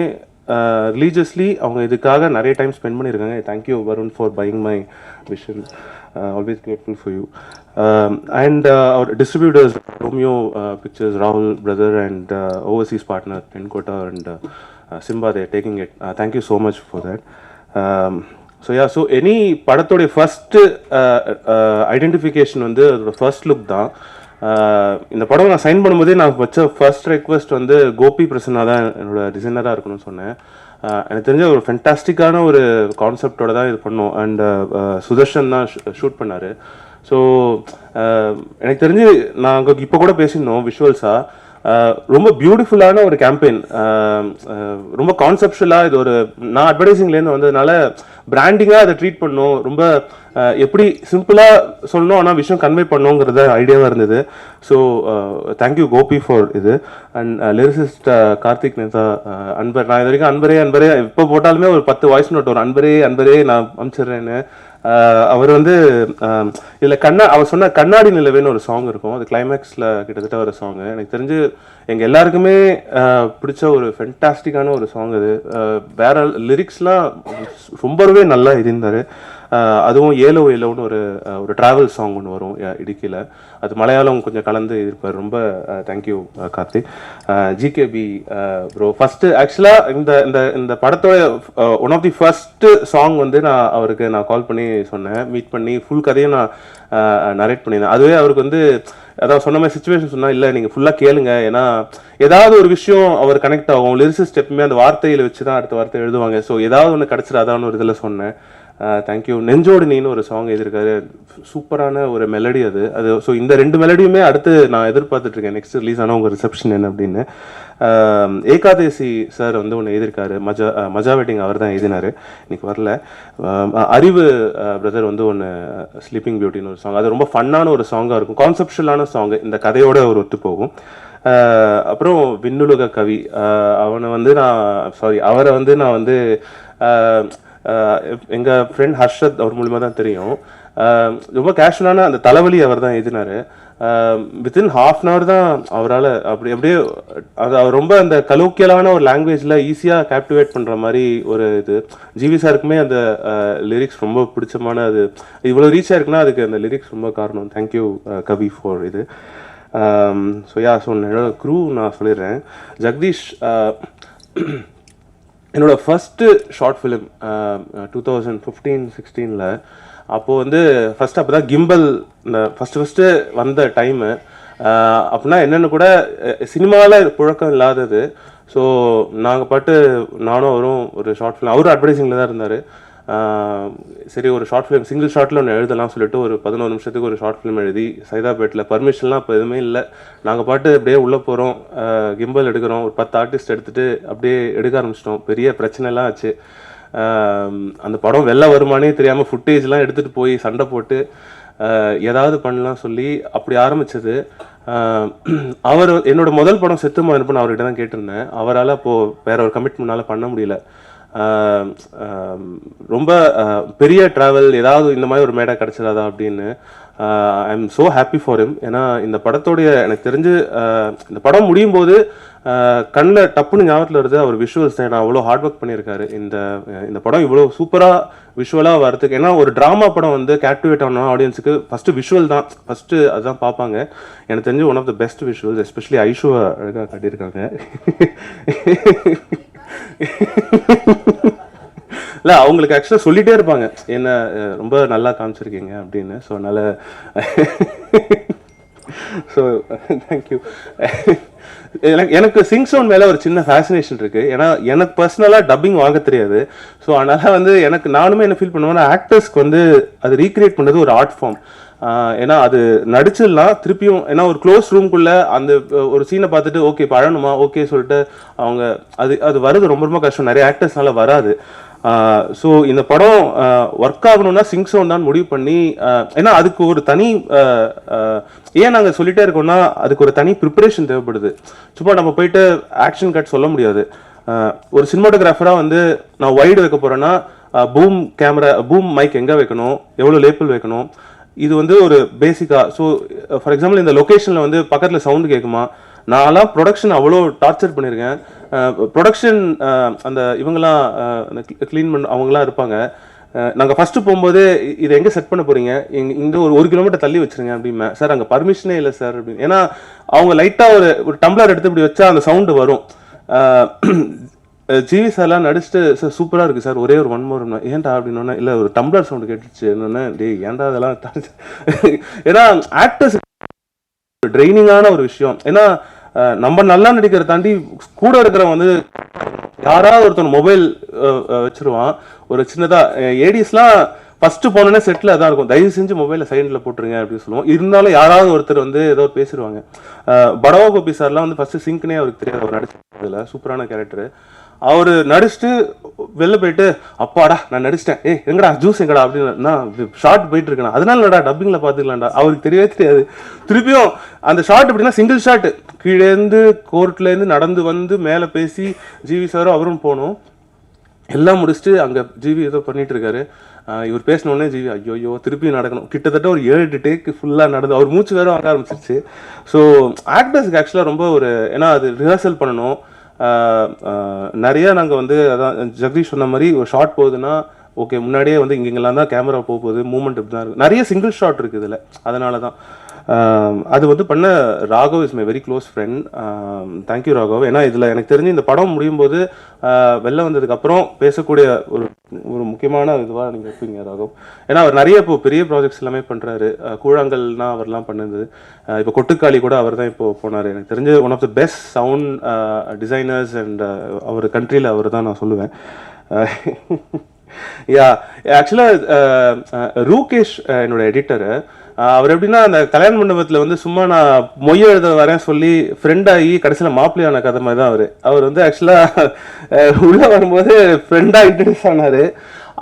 ரிலீஜியஸ்லி அவங்க இதுக்காக நிறைய டைம் ஸ்பெண்ட் பண்ணியிருக்காங்க. Thank you Varun for buying my vision, always grateful for you. And அவர் டிஸ்ட்ரிபியூட்டர்ஸ் ரோமியோ பிக்சர்ஸ், ராகுல் பிரதர் அண்ட் ஓவர்சீஸ் பார்ட்னர் பென்கோட்டா and Simba, they taking it. Thank you so much for that. So any படத்தோடைய first identification வந்து அதோட first look தான். இந்த படம் நான் சைன் பண்ணும்போதே நான் வச்ச ஃபர்ஸ்ட் ரெக்வெஸ்ட் வந்து கோபி பிரசன்னா தான் என்னோட டிசைனராக இருக்கணும்னு சொன்னேன். எனக்கு தெரிஞ்ச ஒரு ஃபென்டாஸ்டிக்கான ஒரு கான்செப்டோட தான் இது பண்ணோம். அண்ட் சுதர்ஷன் தான் ஷூட் பண்ணார். ஸோ எனக்கு தெரிஞ்சு நாங்கள் இப்போ கூட பேசியிருந்தோம் விஷுவல்ஸாக, ரொம்ப பியூட்டிஃபுல்லான ஒரு கேம்பெயின், ரொம்ப கான்செப்ஷுவலாக. இது ஒரு நான் அட்வர்டைஸிங்லேருந்து வந்ததுனால பிராண்டிங்காக அதை ட்ரீட் பண்ணோம். ரொம்ப எப்படி சிம்பிளாக சொல்லணும் ஆனால் விஷயம் கன்வே பண்ணோங்கிறத ஐடியாவாக இருந்தது. ஸோ தேங்க்யூ கோபி ஃபார் இது. அண்ட் லிரிசிஸ்ட் கார்த்திக் நேதா, அன்பர். நான் இது வரைக்கும் அன்பரே அன்பரே இப்போ போட்டாலுமே ஒரு 10 வாய்ஸ் நோட் வரும், அன்பரே அன்பரே நான் அனுப்பிச்சிடுறேன்னு. அவர் வந்து இதில் அவர் சொன்ன கண்ணாடி நிலவேன்னு ஒரு சாங் இருக்கும், அது கிளைமேக்ஸில் கிட்டத்தட்ட ஒரு சாங்கு. எனக்கு தெரிஞ்சு எங்கள் எல்லாருக்குமே பிடிச்ச ஒரு ஃபென்டாஸ்டிக்கான ஒரு சாங் அது. வேற லிரிக்ஸ்லாம் ரொம்பவே நல்லா இருந்தார். அதுவும் ஏலோ ஏலோன்னு ஒரு ட்ராவல் சாங் ஒன்று வரும் இடுக்கியில், அது மலையாளம் கொஞ்சம் கலந்து இருப்பார். ரொம்ப thank you Karthik. GKP bro, first ஆக்சுவலாக இந்த படத்தோட one of the first song வந்து அவருக்கு நான் கால் பண்ணி சொன்னேன், மீட் பண்ணி ஃபுல் கதையும் நான் நரேட் பண்ணியிருந்தேன். அதுவே அவருக்கு வந்து அதாவது சொன்ன மாதிரி சுச்சுவேஷன் சொன்னால், இல்லை நீங்கள் ஃபுல்லாக கேளுங்க, ஏன்னா ஏதாவது ஒரு விஷயம் அவர் கனெக்ட் ஆகும். லிரிசிஸ்ட் எப்பவுமே அந்த வார்த்தையில் வச்சு தான் அடுத்த வார்த்தை எழுதுவாங்க. ஸோ ஏதாவது ஒன்று கிடச்சிடாதான்னு ஒரு இதில் சொன்னேன். தேங்க்யூ. நெஞ்சோடு நீன்னு ஒரு சாங் எழுதியிருக்காரு, சூப்பரான ஒரு மெலடி அது. ஸோ இந்த 2 மெலடியுமே அடுத்து நான் எதிர்பார்த்துட்ருக்கேன் நெக்ஸ்ட் ரிலீஸ் ஆனால் உங்கள் ரிசப்ஷன் என்ன அப்படின்னு. ஏகாதேசி சார் வந்து ஒன்று எழுதியிருக்காரு, மஜா வெட்டிங் அவர் தான் எழுதினார், இன்னைக்கு வரல. அறிவு பிரதர் வந்து ஒன்று ஸ்லீப்பிங் பியூட்டின்னு ஒரு சாங், அது ரொம்ப ஃபன்னான ஒரு சாங்காக இருக்கும், கான்செப்ஷுவலான சாங்கு, இந்த கதையோட ஒரு ஒத்து போகும். அப்புறம் விண்ணுலக கவி, அவரை வந்து நான் வந்து எங்கள் ஃப்ரெண்ட் ஹர்ஷத் அவர் மூலிமா தான் தெரியும். ரொம்ப கேஷுவலான அந்த தலைவலி அவர் தான் எழுதினார். வித்தின் ½ an hour தான் அவரால் அப்படியே அவர் ரொம்ப அந்த கலோக்கியலான ஒரு லாங்குவேஜில் ஈஸியாக கேப்டிவேட் பண்ணுற மாதிரி ஒரு இது. ஜிவி சாருக்குமே அந்த லிரிக்ஸ் ரொம்ப பிடிச்சமான, அது இவ்வளோ ரீச் ஆயிருக்குன்னா அதுக்கு அந்த லிரிக்ஸ் ரொம்ப காரணம். தேங்க்யூ கவி ஃபார் இது. ஸோ என்னோட க்ரூ நான் சொல்லிடுறேன். ஜெகதீஷ் என்னோடய ஃபஸ்ட்டு ஷார்ட் ஃபிலிம் 2015-16 அப்போது வந்து அப்போ தான் கிம்பல் இந்த ஃபஸ்ட்டு வந்த டைமு. அப்படின்னா என்னென்னு கூட சினிமாவில் புழக்கம் இல்லாதது. ஸோ நாங்கள் நானும் அவரும் ஒரு ஷார்ட் ஃபிலிம், அவரும் அட்வர்டைஸிங்கில் தான் இருந்தார். சரி ஒரு ஷார்ட் ஃபிலிம் சிங்கிள் ஷார்ட்டில் ஒன்று எழுதலாம் சொல்லிட்டு ஒரு 11 நிமிஷத்துக்கு ஒரு ஷார்ட் ஃபிலிம் எழுதி சைதாப்பேட்டில், பர்மிஷன்லாம் இப்போ எதுவுமே இல்லை, நாங்கள் அப்படியே உள்ளே போகிறோம், கிம்பல் எடுக்கிறோம், ஒரு 10 ஆர்டிஸ்ட் எடுத்துகிட்டு அப்படியே எடுக்க ஆரம்பிச்சிட்டோம். பெரிய பிரச்சனைலாம் ஆச்சு. அந்த படம் வெளில வருமானே தெரியாமல் ஃபுட்டேஜ்லாம் எடுத்துகிட்டு போய் சண்டை போட்டு ஏதாவது பண்ணலாம் சொல்லி அப்படி ஆரம்பித்தது. அவர் என்னோட முதல் படம் செத்துமா இருப்பேன் அவர்கிட்ட தான் கேட்டிருந்தேன். அவரால் அப்போது வேற ஒரு கமிட்மெண்ட்னால பண்ண முடியல. ரொம்ப பெரிய ட்ராவல், ஏதாவது இந்த மாதிரி ஒரு மேடை கிடச்சிடாதா அப்படின்னு. ஐ am so happy for him. ஏன்னா இந்த படத்தோடைய எனக்கு தெரிஞ்சு இந்த படம் முடியும் போது கண்ணில் டப்புன்னு ஞாபகத்தில் வருது அவர் விஷுவல்ஸ் தான். நான் அவ்வளோ ஹார்ட் ஒர்க் பண்ணியிருக்காரு இந்த படம் இவ்வளோ சூப்பராக விஷுவலாக வரதுக்கு. ஏன்னா ஒரு ட்ராமா படம் வந்து கேப்டிவேட் ஆன ஆடியன்ஸுக்கு ஃபஸ்ட்டு விஷுவல் தான், ஃபஸ்ட்டு அதுதான் பார்ப்பாங்க. எனக்கு தெரிஞ்சு one of the best visuals, especially ஐஷுவை அழகாக காட்டியிருக்காங்க. இல்லை அவங்களுக்கு ஆக்சுவலாக சொல்லிகிட்டே இருப்பாங்க என்ன ரொம்ப நல்லா காமிச்சிருக்கீங்க அப்படின்னு. ஸோ அதனால் ஸோ தேங்க்யூ. எனக்கு சிங் சவுண்ட் மேலே ஒரு சின்ன ஃபேசினேஷன் இருக்குது. ஏன்னா எனக்கு பர்சனலாக டப்பிங் வாங்க தெரியாது. ஸோ அதனால் வந்து நானுமே என்ன ஃபீல் பண்ணுவேன்னா, ஆக்டர்ஸ்க்கு வந்து அது ரீக்ரியேட் பண்ணுறது ஒரு ஆர்ட் ஃபார்ம். ஏன்னா அது நடிச்சிடலாம் திருப்பியும், ஏன்னா ஒரு க்ளோஸ் ரூம்குள்ளே அந்த ஒரு சீனை பார்த்துட்டு ஓகே இப்போ அழணுமா ஓகே சொல்லிட்டு அவங்க அது வருது ரொம்ப ரொம்ப கஷ்டம், நிறைய ஆக்டர்ஸ்னால வராது. ஸோ இந்த படம் ஒர்க் ஆகணும்னா சிங் சவுண்ட் தான் முடிவு பண்ணி, ஏன்னா அதுக்கு ஒரு தனி ஏன் நாங்கள் சொல்லிட்டே இருக்கோம்னா அதுக்கு ஒரு தனி ப்ரிப்பரேஷன் தேவைப்படுது. சும்மா நம்ம போயிட்டு ஆக்ஷன் கட் சொல்ல முடியாது. ஒரு சினிமாட்டோகிராஃபராக வந்து நான் வைடு வைக்க போகிறேன்னா பூம் மைக் எங்கே வைக்கணும், எவ்வளோ லேபிள் வைக்கணும், இது வந்து ஒரு பேசிக்காக. ஸோ ஃபார் எக்ஸாம்பிள் இந்த லொக்கேஷனில் வந்து பக்கத்தில் சவுண்டு கேட்குமா, நான்லாம் ப்ரொடக்ஷன் அவ்வளோ டார்ச்சர் பண்ணியிருக்கேன். ப்ரொடக்ஷன் அந்த இவங்கெல்லாம் க்ளீன் பண்ண அவங்களாம் இருப்பாங்க. நாங்கள் ஃபஸ்ட்டு போகும்போது இதை எங்கே செட் பண்ண போகிறீங்க, இங்கே ஒரு கிலோமீட்டர் தள்ளி வச்சுருங்க அப்படிமே. சார் அங்கே பர்மிஷனே இல்லை சார் அப்படின்னு. ஏன்னா அவங்க லைட்டாக ஒரு டம்ளர் எடுத்து இப்படி வச்சா அந்த சவுண்டு வரும். ஜிவி சார்லாம் நடிச்சுட்டு சார் சூப்பராக இருக்குது சார், ஒரே ஒரு 1 more ஏன்டா அப்படின்னா, இல்லை ஒரு டம்ளர் சவுண்டு கேட்டுச்சு என்னன்னா, ஏன்டா அதெல்லாம் ஏன்னா ஆக்டர்ஸ் ட்ரைனிங்கான ஒரு விஷயம். ஏன்னா நம்ம நல்லா நடிக்கிறத தாண்டி கூட இருக்கிறவங்க வந்து யாராவது ஒருத்தர் மொபைல் வச்சிருவான். ஒரு சின்னதாக ஏடிஸ்லாம் ஃபர்ஸ்ட் போனோன்னே செட்டில் தான் இருக்கும், தயவு செஞ்சு மொபைலில் சைடில் போட்டுருங்க அப்படின்னு சொல்லுவோம். இருந்தாலும் யாராவது ஒருத்தர் வந்து ஏதோ பேசிடுவாங்க. படவா கோபி சார்லாம் வந்து ஃபர்ஸ்ட் சிங்க்னே அவருக்கு தெரியாது, அவர் நடிச்சதில் சூப்பரான கேரக்டர். அவர் நடிச்சுட்டு வெளில போயிட்டு அப்பாடா நான் நடிச்சிட்டேன், எங்கடா ஜூஸ் எங்கடா அப்படின்னு ஷார்ட் போயிட்டு இருக்கேன், அதனாலடா டப்பிங்ல பாத்துக்கலாம்டா. அவருக்கு தெரியவே தெரியாது. திருப்பியும் அந்த ஷார்ட் எப்படின்னா சிங்கிள் ஷாட், கீழேருந்து கோர்ட்லேருந்து நடந்து வந்து மேலே பேசி ஜிவி சாரும் அவரும் போகணும். எல்லாம் முடிச்சுட்டு அங்கே ஜிவி ஏதோ பண்ணிட்டு இருக்காரு. இவர் பேசினோடனே ஜிவி ஐயோ திருப்பி நடக்கணும். கிட்டத்தட்ட ஒரு 7 டேக்கு ஃபுல்லாக நடந்து அவர் மூச்சு வேற வாங்க ஆரம்பிச்சிருச்சு. ஸோ ஆக்டர்ஸ்க்கு ஆக்சுவலாக ரொம்ப ஒரு, ஏன்னா அது ரிஹர்சல் பண்ணணும். நிறைய நாங்கள் வந்து அதான் ஜெகதீஷ் சொன்ன மாதிரி ஒரு ஷார்ட் போகுதுன்னா ஓகே முன்னாடியே வந்து இங்கெல்லாம் தான் கேமரா போகுது, மூவ்மெண்ட் இப்படி தான் இருக்குது. நிறைய சிங்கிள் ஷாட் இருக்குது இதில். அதனால தான் அது வந்து பண்ண Raghav is my very close friend. Thank you Raghav. ஏன்னா இதில் எனக்கு தெரிஞ்சு இந்த படம் முடியும் போது வெளில வந்ததுக்கப்புறம் பேசக்கூடிய ஒரு ஒரு முக்கியமான இதுவாக நீங்கள் இருப்பீங்க ராகவ். ஏன்னா அவர் நிறைய இப்போ பெரிய ப்ராஜெக்ட்ஸ் எல்லாமே பண்ணுறாரு. கூழாங்கல்னா அவர்லாம் பண்ணது. இப்போ கொட்டுக்காளி கூட அவர் தான் இப்போ போனார். எனக்கு தெரிஞ்ச one of the best sound designers and அவர் கண்ட்ரியில் அவர் தான் நான் சொல்லுவேன். யா ஆக்சுவலாக ரூகேஷ் என்னோட எடிட்டரு. அவர் எப்படின்னா அந்த கல்யாண மண்டபத்தில் வந்து சும்மா நான் மொய் எழுத வரேன் சொல்லி ஃப்ரெண்டாகி கடைசியில் மாப்பிள்ளையான கதை மாதிரி தான் அவர் வந்து ஆக்சுவலாக உள்ளே வரும்போது ஃப்ரெண்டாக இன்ட்ரடியூஸ் ஆனார்.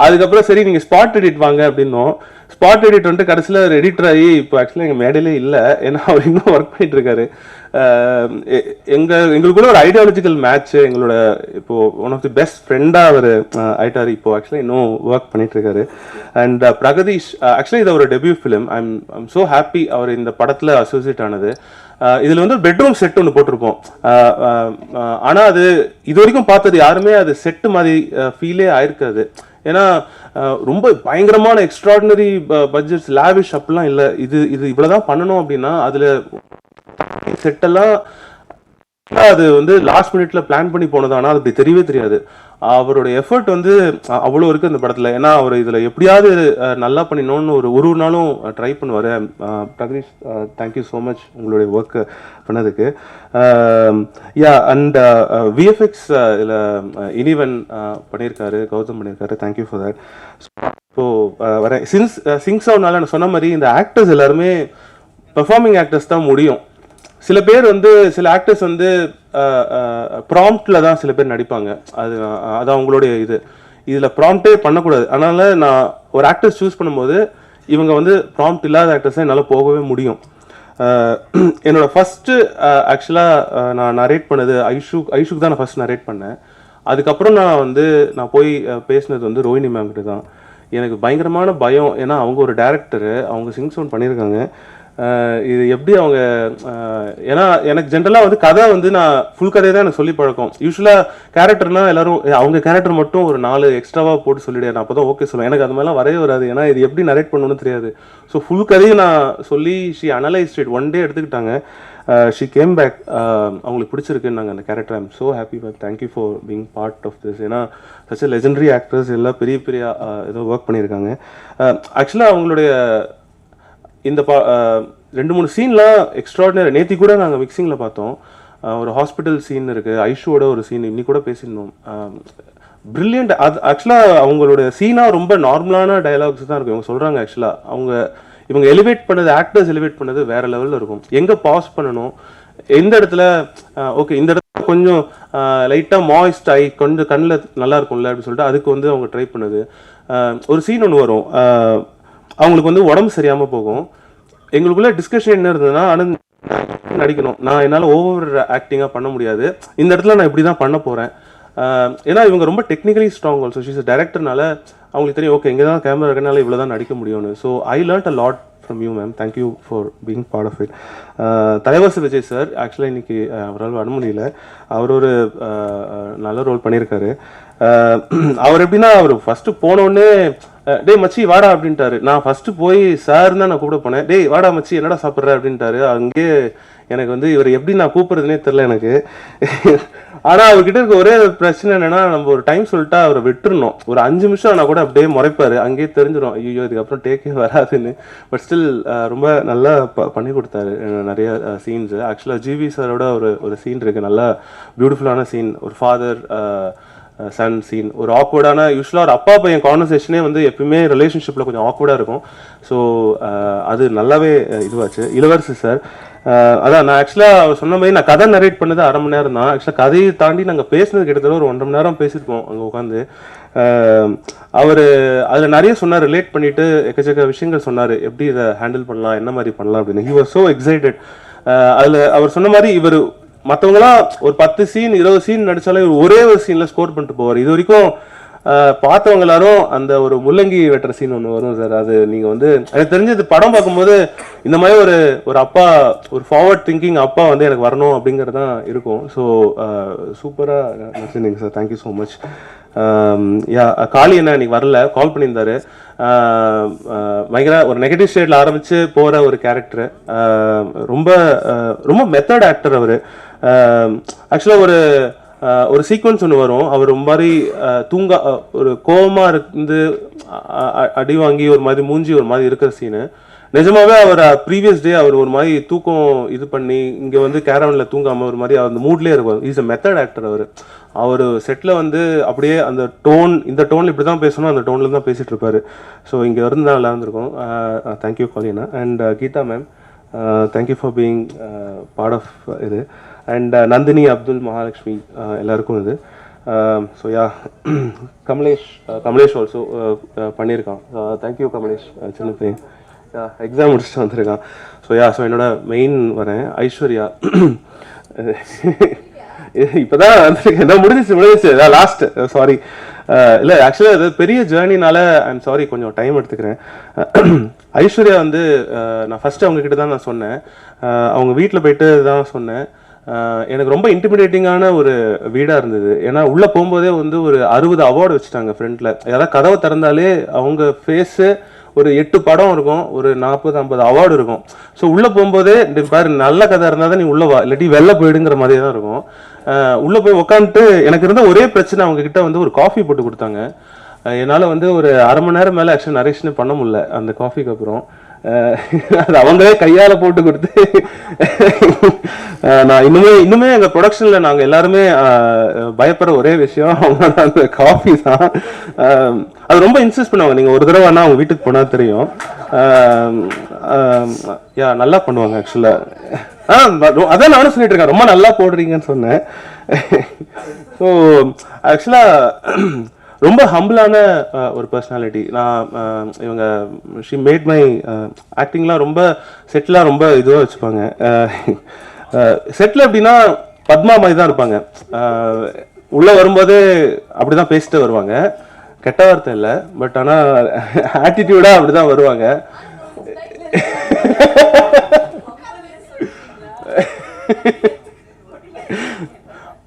அதுக்கப்புறம் சரி நீங்கள் ஸ்பாட் எடிட் வாங்க அப்படின்னோம். ஸ்பாட் எடிட் வந்துட்டு கடைசியில் எடிட்டர் ஆகி இப்போ ஆக்சுவலாக எங்கள் மேடையிலே இல்லை, ஏன்னா அவர் இன்னும் ஒர்க் பண்ணிட்டு இருக்காரு. எங்களுக்குள்ள ஒரு ஐடியாலஜிக்கல் மேட்ச். எங்களோட இப்போ ஒன் ஆஃப் தி பெஸ்ட் ஃப்ரெண்டாக அவர் ஆயிட்டார். இப்போ ஆக்சுவலாக இன்னும் ஒர்க் பண்ணிட்டு இருக்காரு. அண்ட் பிரகதீஷ் ஆக்சுவலி இது ஒரு debut film. I'm so happy அவர் இந்த படத்தில் அசோசியேட் ஆனது. இதில் வந்து பெட்ரூம் செட் ஒன்று போட்டிருப்போம். ஆனால் அது இது வரைக்கும் பார்த்தது யாருமே அது செட்டு மாதிரி ஃபீலே ஆயிருக்காது. ஏன்னா ரொம்ப பயங்கரமான எக்ஸ்ட்ராடினரி பட்ஜெட்ஸ் லாவிஷ் அப்படிலாம் இல்லை. இது இவ்வளோதான் பண்ணணும் அப்படின்னா அதில் செட்டெல்லாம் அது வந்து லாஸ்ட் மினிட்ல பிளான் பண்ணி போனது. ஆனால் அது அப்படி தெரியவே தெரியாது. அவரோட எஃபர்ட் வந்து அவ்வளோ இருக்குது அந்த படத்தில். ஏன்னா அவர் இதில் எப்படியாவது நல்லா பண்ணிடணும்னு ஒரு நாளும் ட்ரை பண்ணுவார். பிரகதீஷ் தேங்க்யூ ஸோ மச் உங்களுடைய ஒர்க்கு பண்ணதுக்கு. யா அண்ட் விஎஃப்எக்ஸ் இதில் இனிவன் பண்ணியிருக்காரு, கௌதம் பண்ணியிருக்காரு. Thank you for that. இப்போது வரேன் சிங்க் சவுண்ட்னால நான் சொன்ன மாதிரி இந்த ஆக்டர்ஸ் எல்லாருமே பெர்ஃபார்மிங் ஆக்டர்ஸ் தான் முடியும். சில பேர் வந்து சில ஆக்டர்ஸ் வந்து ப்ராம்ப்ட்ல தான் சில பேர் நடிப்பாங்க. அது அவங்களுடைய இதில் ப்ராம்ப்டே பண்ணக்கூடாது. அதனால நான் ஒரு ஆக்டர்ஸ் சூஸ் பண்ணும்போது இவங்க வந்து ப்ராம்ப்ட் இல்லாத ஆக்டர்ஸ் தான் என்னால் போகவே முடியும். என்னோட ஃபர்ஸ்ட்டு ஆக்சுவலாக நான் நரேட் பண்ணது ஐஷுக்கு தான் நான் ஃபர்ஸ்ட் நரேட் பண்ணேன். அதுக்கப்புறம் நான் போய் பேசினது வந்து ரோஹினி மேம் கிட்ட தான். எனக்கு பயங்கரமான பயம். ஏன்னா அவங்க ஒரு டேரக்டரு, அவங்க சிங் சவுண்ட் பண்ணியிருக்காங்க. இது எப்படி அவங்க, ஏன்னா எனக்கு ஜென்ரலாக வந்து கதை வந்து நான் ஃபுல் கதையை தான் எனக்கு சொல்லி பழக்கம். யூஸ்வலாக கேரக்டர்னா எல்லாரும் அவங்க கேரக்டர் மட்டும் ஒரு 4 எக்ஸ்ட்ராவாக போட்டு சொல்லிவிடு, நான் அப்போ தான் ஓகே சொல்லுவேன். எனக்கு அது மாதிரிலாம் வரவே வராது. ஏன்னா இது எப்படி நரேட் பண்ணணும்னு தெரியாது. ஸோ ஃபுல் கதையை நான் சொல்லி ஷி அனலைஸ் இட். 1 day எடுத்துக்கிட்டாங்க. She came back. அவங்களுக்கு பிடிச்சிருக்குன்னு அந்த character. I'm so happy. But thank you for being part of this. ஏன்னா சச் எ லெஜெண்டரி ஆக்டர்ஸ் எல்லாம் பெரிய ஏதோ ஒர்க் பண்ணியிருக்காங்க. ஆக்சுவலாக அவங்களுடைய இந்த 2-3 சீன்லாம் எக்ஸ்ட்ராடினரி. நேற்று கூட நாங்கள் மிக்சிங்கில் பார்த்தோம். ஒரு ஹாஸ்பிட்டல் சீன் இருக்குது, ஐஷுவோட ஒரு சீன் இன்னி கூட பேசியிருந்தோம். ப்ரில்லியண்ட். அது ஆக்சுவலாக அவங்களோட சீனாக ரொம்ப நார்மலான டயலாக்ஸ் தான் இருக்கும். இவங்க சொல்கிறாங்க ஆக்சுவலாக இவங்க எலிவேட் பண்ணது, ஆக்டர்ஸ் எலிவேட் பண்ணது வேற லெவலில் இருக்கும். எங்கே பாஸ் பண்ணணும், எந்த இடத்துல ஓகே இந்த இடத்துல கொஞ்சம் லைட்டாக மாய்ஸ்ட் ஆகி கொஞ்சம் கண்ணில் நல்லா இருக்கும்ல அப்படின்னு சொல்லிட்டு அதுக்கு வந்து அவங்க ட்ரை பண்ணுது. ஒரு சீன் ஒன்று வரும், அவங்களுக்கு வந்து உடம்பு சரியாமல் போகும். எங்களுக்குள்ள டிஸ்கஷன் என்ன இருந்ததுன்னா, நடிக்கணும், நான் என்னால் ஓவர் ஆக்டிங்காக பண்ண முடியாது, இந்த இடத்துல நான் இப்படி தான் பண்ண போகிறேன். ஏன்னா இவங்க ரொம்ப டெக்னிக்கலி ஸ்ட்ராங் ஆல்சோ. ஷீஸ் டைரக்டர்னால அவங்களுக்கு தெரியும் ஓகே இங்கே தான் கேமரா இருக்கனால இவ்வளோ தான் நடிக்க முடியும்னு. So I learned a lot from you ma'am. Thank you for being part of it. Thalaivasal Vijay sir ஆக்சுவலாக இன்னைக்கு அவரால் வர முடியல. அவர் ஒரு நல்ல ரோல் பண்ணியிருக்காரு. அவர் எப்படின்னா அவர் ஃபஸ்ட்டு போனோடனே டேய் மச்சி வாடா அப்படின்ட்டாரு. நான் ஃபஸ்ட்டு போய் சார் தான் நான் கூப்பிட போனேன். டேய் வாடா மச்சி என்னடா சாப்பிட்ற அப்படின்ட்டாரு. அங்கே எனக்கு வந்து இவர் எப்படி நான் கூப்பிட்றதுனே தெரில எனக்கு. ஆனால் அவர்கிட்ட இருக்க ஒரே பிரச்சனை என்னென்னா நம்ம ஒரு டைம் சொல்லிட்டா அவரை விட்டுருணும். ஒரு 5 நிமிஷம் ஆனால் கூட அப்படியே முறைப்பார். அங்கேயே தெரிஞ்சிடும் ஐயோ இதுக்கப்புறம் டேக்கே வராதுன்னு. பட் ஸ்டில் ரொம்ப நல்லா பண்ணி கொடுத்தாரு நிறைய சீன்ஸு. ஆக்சுவலாக ஜிவி சாரோட ஒரு சீன் இருக்குது, நல்லா பியூட்டிஃபுல்லான சீன். ஒரு ஃபாதர் சன் சீன், ஒரு ஆக்வர்டான யூஸ்வலாக ஒரு அப்பா பையன் கான்வர்சேஷனே வந்து எப்பயுமே ரிலேஷன்ஷிப்பில் கொஞ்சம் ஆக்வர்டாக இருக்கும். ஸோ அது நல்லாவே இதுவாச்சு. இளவரசி சார் அதான் நான் ஆக்சுவலாக அவர் சொன்ன மாதிரி நான் கதை நரேட் பண்ணது 1/2 மணி நேரம் தான். ஆக்சுவலாக கதையை தாண்டி நாங்கள் பேசினது கிட்டத்தட்ட ஒரு 1.5 மணி நேரம் பேசியிருப்போம் அங்கே உட்காந்து. அவர் அதில் நிறைய சொன்னார், ரிலேட் பண்ணிட்டு எக்கச்சக்க விஷயங்கள் சொன்னார், எப்படி இதை ஹேண்டில் பண்ணலாம் என்ன மாதிரி பண்ணலாம் அப்படின்னு. He was so excited. அதில் அவர் சொன்ன மாதிரி இவர் மற்றவங்களாம் ஒரு 10 சீன் 20 சீன் நடிச்சாலே ஒரே ஒரு சீனில் ஸ்கோர் பண்ணிட்டு போவார். இது வரைக்கும் பார்த்தவங்க எல்லாரும் அந்த ஒரு முள்ளங்கி வெட்டுற சீன் ஒன்று வரும் சார். அது நீங்கள் வந்து எனக்கு தெரிஞ்சது படம் பார்க்கும்போது இந்த மாதிரி ஒரு அப்பா, ஒரு ஃபார்வர்ட் திங்கிங் அப்பா வந்து எனக்கு வரணும் அப்படிங்கிறது தான் இருக்கும். ஸோ சூப்பராக நடிச்சிருந்தீங்க sir. Thank you so much. Yeah Kali என்ன இன்னைக்கு வரல, கால் பண்ணியிருந்தாரு. பயங்கர ஒரு நெகட்டிவ் ஸ்டேட்டில் ஆரம்பித்து போகிற ஒரு கேரக்டரு. ரொம்ப ரொம்ப மெத்தட் ஆக்டர் அவர். ஆக்சுவலாக ஒரு சீக்வன்ஸ் ஒன்று வரும். அவர் ரொம்ப மாதிரி ஒரு கோவமாக இருந்து அடி வாங்கி ஒரு மாதிரி மூஞ்சி ஒரு மாதிரி இருக்கிற சீனு. நிஜமாவே அவர் ப்ரீவியஸ் டே அவர் ஒரு மாதிரி தூக்கம் இது பண்ணி இங்கே வந்து கேரவனில் தூங்காமல் ஒரு மாதிரி அந்த மூட்லேயே இருப்பார். இஸ் அ மெத்தட் ஆக்டர் அவர் செட்டில் வந்து அப்படியே அந்த டோன், இந்த டோன் இப்படி தான் பேசணும், அந்த டோனில் தான் பேசிகிட்டு இருப்பார். ஸோ இங்கே இருந்து தான் நல்லா இருந்திருக்கும். Thank you Kalina. And Geetha ma'am, thank you for being part of இது. அண்ட் நந்தினி, அப்துல், மகாலட்சுமி எல்லாருக்கும் இது. ஸோ யா கமலேஷ் ஆல்சோ பண்ணியிருக்கான். தேங்க்யூ கமலேஷ். சின்ன பையன் எக்ஸாம் முடிச்சுட்டு வந்திருக்கான். ஸோ என்னோட மெயின் வரேன் ஐஸ்வர்யா. இப்போதான் வந்திருக்கேன், என்ன முடிஞ்சிச்சு லாஸ்ட். சாரி இல்லை ஆக்சுவலாக அது பெரிய ஜேர்னினால ஐம் சாரி, கொஞ்சம் டைம் எடுத்துக்கிறேன். ஐஸ்வர்யா வந்து நான் ஃபஸ்ட்டு அவங்கக்கிட்ட தான் நான் சொன்னேன். அவங்க வீட்டில் போயிட்டு தான் சொன்னேன். எனக்கு ரொம்ப இன்டிமிடேட்டிங்கான ஒரு வீடாக இருந்தது. ஏன்னா உள்ளே போகும்போதே வந்து ஒரு 60 அவார்டு வச்சுட்டாங்க ஃப்ரண்ட்டில். யாராவது கதவை திறந்தாலே அவங்க ஃபேஸு ஒரு 8 படம் இருக்கும், ஒரு 40-50 அவார்டு இருக்கும். ஸோ உள்ளே போகும்போதே பாரு நல்ல கதை இருந்தால் தான் நீ உள்ளே வா, இல்லாட்டி வெளில போயிடுங்கிற மாதிரியே தான் இருக்கும். உள்ளே போய் உட்காந்துட்டு எனக்கு இருந்த ஒரே பிரச்சனை, அவங்க கிட்ட வந்து ஒரு காஃபி போட்டு கொடுத்தாங்க. என்னால் வந்து ஒரு 1/2 மணி நேரம் மேலே ஆக்சுவலி நரேஷனே பண்ண முடியல அந்த காஃபிக்கு அப்புறம். அது அவங்களே கையால் போட்டு கொடுத்து நான் இன்னுமே எங்கள் ப்ரொடக்ஷனில் நாங்கள் எல்லாருமே பயப்படுற ஒரே விஷயம் அவங்களோட அந்த காஃபி தான். அது ரொம்ப இன்சிஸ்ட் பண்ணுவாங்க. நீங்கள் ஒரு தடவை வேணா அவங்க வீட்டுக்கு போனால் தெரியும். யா நல்லா பண்ணுவாங்க ஆக்சுவலாக. அதான் நானும் சொல்லிட்டு இருக்கேன், ரொம்ப நல்லா போடுறீங்கன்னு சொன்னேன். ஸோ ஆக்சுவலாக ரொம்ப ஹம்பிளான ஒரு பர்சனாலிட்டி. நான் இவங்க ஷி மேட் மை ஆக்டிங்லாம் ரொம்ப செட்டிலாக ரொம்ப இதுவாக வச்சுப்பாங்க. செட்டில் எப்படின்னா பத்மா மாதிரி தான் இருப்பாங்க. உள்ளே வரும்போதே அப்படி தான் பேசிட்டு வருவாங்க. கெட்ட வார்த்தை இல்லை, பட் ஆனால் ஆட்டிடியூடாக அப்படி தான் வருவாங்க.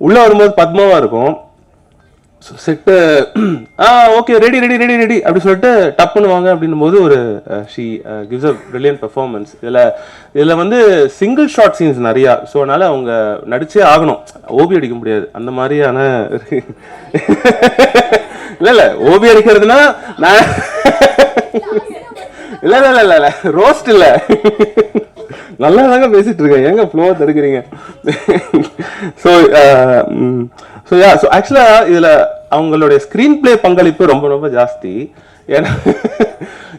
உள்ளே வரும்போது பத்மாவாக இருக்கும். Set okay ready ready ready ready அப்படி சொல்லிட்டு டப் பண்ணுவாங்க. அப்படின்னும் போது ஒரு she gives a brilliant performance. இதில் வந்து சிங்கிள் ஷாட் சீன்ஸ் நிறையா. ஸோ அதனால் அவங்க நடிச்சே ஆகணும், ஓபி அடிக்க முடியாது அந்த மாதிரியான. இல்லை ஓபி அடிக்கிறதுனா நான் இல்லை ரோஸ்ட் இல்லை, நல்லா தாங்க பேசிட்டு இருக்கேன், ஏங்க ஃப்ளோவை தடுக்கிறீங்க. ஸோ ஆக்சுவலாக இதில் அவங்களுடைய ஸ்க்ரீன் பிளே பங்களிப்பு ரொம்ப ரொம்ப ஜாஸ்தி.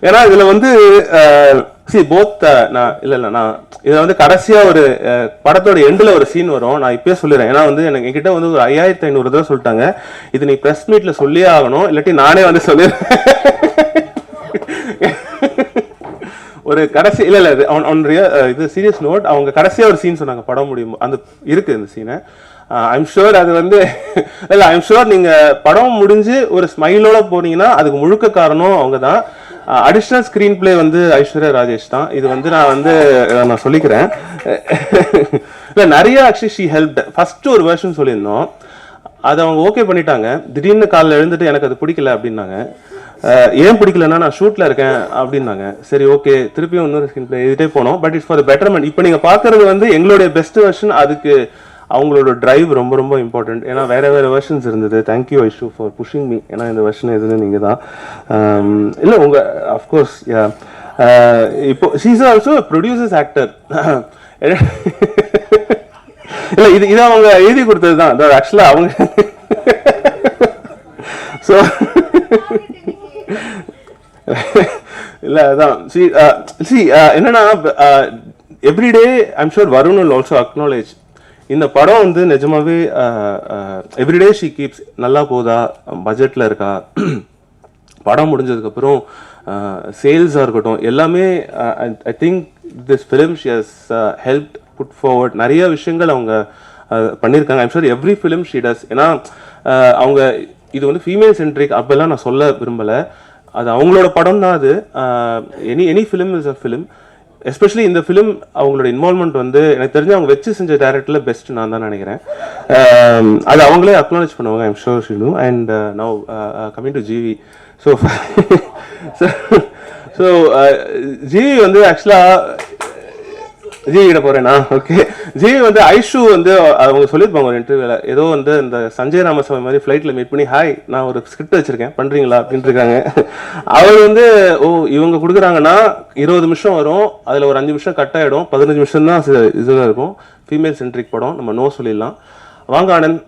ஏன்னா இதில் வந்து நான் இதில் வந்து கடைசியாக ஒரு படத்தோட எண்டில் ஒரு சீன் வரும். நான் இப்பயே சொல்லிடுறேன், ஏன்னா வந்து எனக்கு என்கிட்ட வந்து ஒரு 5500 தடவை சொல்லிட்டாங்க, இது நீ ப்ரெஸ் மீட்டில் சொல்லியே ஆகணும், இல்லாட்டி நானே வந்து சொல்லிடுறேன். ஒரு கடைசி இது சீரியஸ் நோட், அவங்க கடைசியாக ஒரு சீன் சொன்னாங்க படம் முடியும் அந்த இருக்கு இந்த சீனை. ஐம் ஷுர் அது வந்து இல்லை ஐம் ஷுர் நீங்கள் படம் முடிஞ்சு ஒரு ஸ்மைலோட போனீங்கன்னா அதுக்கு முழுக்க காரணம் அவங்க தான். அடிஷ்னல் ஸ்க்ரீன் பிளே வந்து ஐஸ்வர்யா ராஜேஷ் தான். இது வந்து நான் சொல்லிக்கிறேன். இல்லை நிறைய ஆக்சுவலி ஷீ ஹெல்ப். ஃபர்ஸ்ட் ஒரு வெர்ஷன் சொல்லியிருந்தோம், அதை அவங்க ஓகே பண்ணிட்டாங்க. திடீர்னு காலைல எழுந்துட்டு எனக்கு அது பிடிக்கல அப்படின்னாங்க. ஏன் பிடிக்கலன்னா நான் ஷூட்டில் இருக்கேன் அப்படின்னாங்க. சரி ஓகே, திருப்பியும் இன்னொரு ஸ்க்ரீன் பிளே எழுதிட்டே போனோம். But it's for the betterment. இப்போ நீங்கள் பார்க்குறது வந்து எங்களுடைய பெஸ்ட் வெர்ஷன். அதுக்கு அவங்களோட டிரைவ் ரொம்ப ரொம்ப இம்பார்ட்டன்ட். ஏன்னா வேறு வெர்ஷன்ஸ் இருந்தது. Thank you Aishu for pushing me. ஏன்னா இந்த வெர்ஷன் எதுன்னு நீங்கள் தான். இல்லை உங்கள் அஃப்கோர்ஸ் இப்போ ஷீஸ் ஆல்சோ ப்ரொடியூசர்ஸ் ஆக்டர். இல்லை இது அவங்க எழுதி கொடுத்தது தான் ஆக்சுவலாக அவங்க. ஸோ இல்லை அதான் என்னன்னா everyday I'm sure Varun will also acknowledge இந்த படம் வந்து நிஜமாவே எவ்ரிடே ஷீ கீப்ஸ் நல்லா போதா, பட்ஜெட்டில் இருக்கா, படம் முடிஞ்சதுக்கப்புறம் சேல்ஸாக இருக்கட்டும் எல்லாமே. I think this film she has help put forward. நிறைய விஷயங்கள் அவங்க பண்ணியிருக்காங்க. I'm sure every film she does. ஏன்னா அவங்க இது வந்து ஃபீமேல் சென்ட்ரிக் அப்பெல்லாம் நான் சொல்ல விரும்பலை. அது அவங்களோட படம் தான். அது any film is a film. Especially இந்த ஃபிலிம் அவங்களோட இன்வால்மெண்ட் வந்து எனக்கு தெரிஞ்சு அவங்க வச்சு செஞ்ச டேரக்டரில் பெஸ்ட் நான் தான் நினைக்கிறேன். அது அவங்களே அக்னாலேஜ் பண்ணுவாங்க. I'm sure she do. And now coming to GV. So GV வந்து ஆக்சுவலாக ஜிவி கிட்ட போறேனா? ஓகே. ஜிவி வந்து ஐஷு வந்து அவங்க சொல்லியிருப்பாங்க ஒரு இன்டர்வியூல, ஏதோ வந்து இந்த சஞ்சய் ராமசாமி மாதிரி ஃப்ளைட்ல மீட் பண்ணி ஹாய் நான் ஒரு ஸ்கிரிப்ட் வச்சிருக்கேன் பண்றீங்களா அப்படின்னு இருக்காங்க. அவர் வந்து இவங்க கொடுக்குறாங்கன்னா 20 நிமிஷம் வரும், அதுல ஒரு 5 நிமிஷம் கட் ஆயிடும், 15 நிமிஷம் தான் இதுதான் இருக்கும். ஃபீமேல் சென்ட்ரிக் படம், நம்ம நோ சொல்லிடலாம். வாங்க ஆனந்த்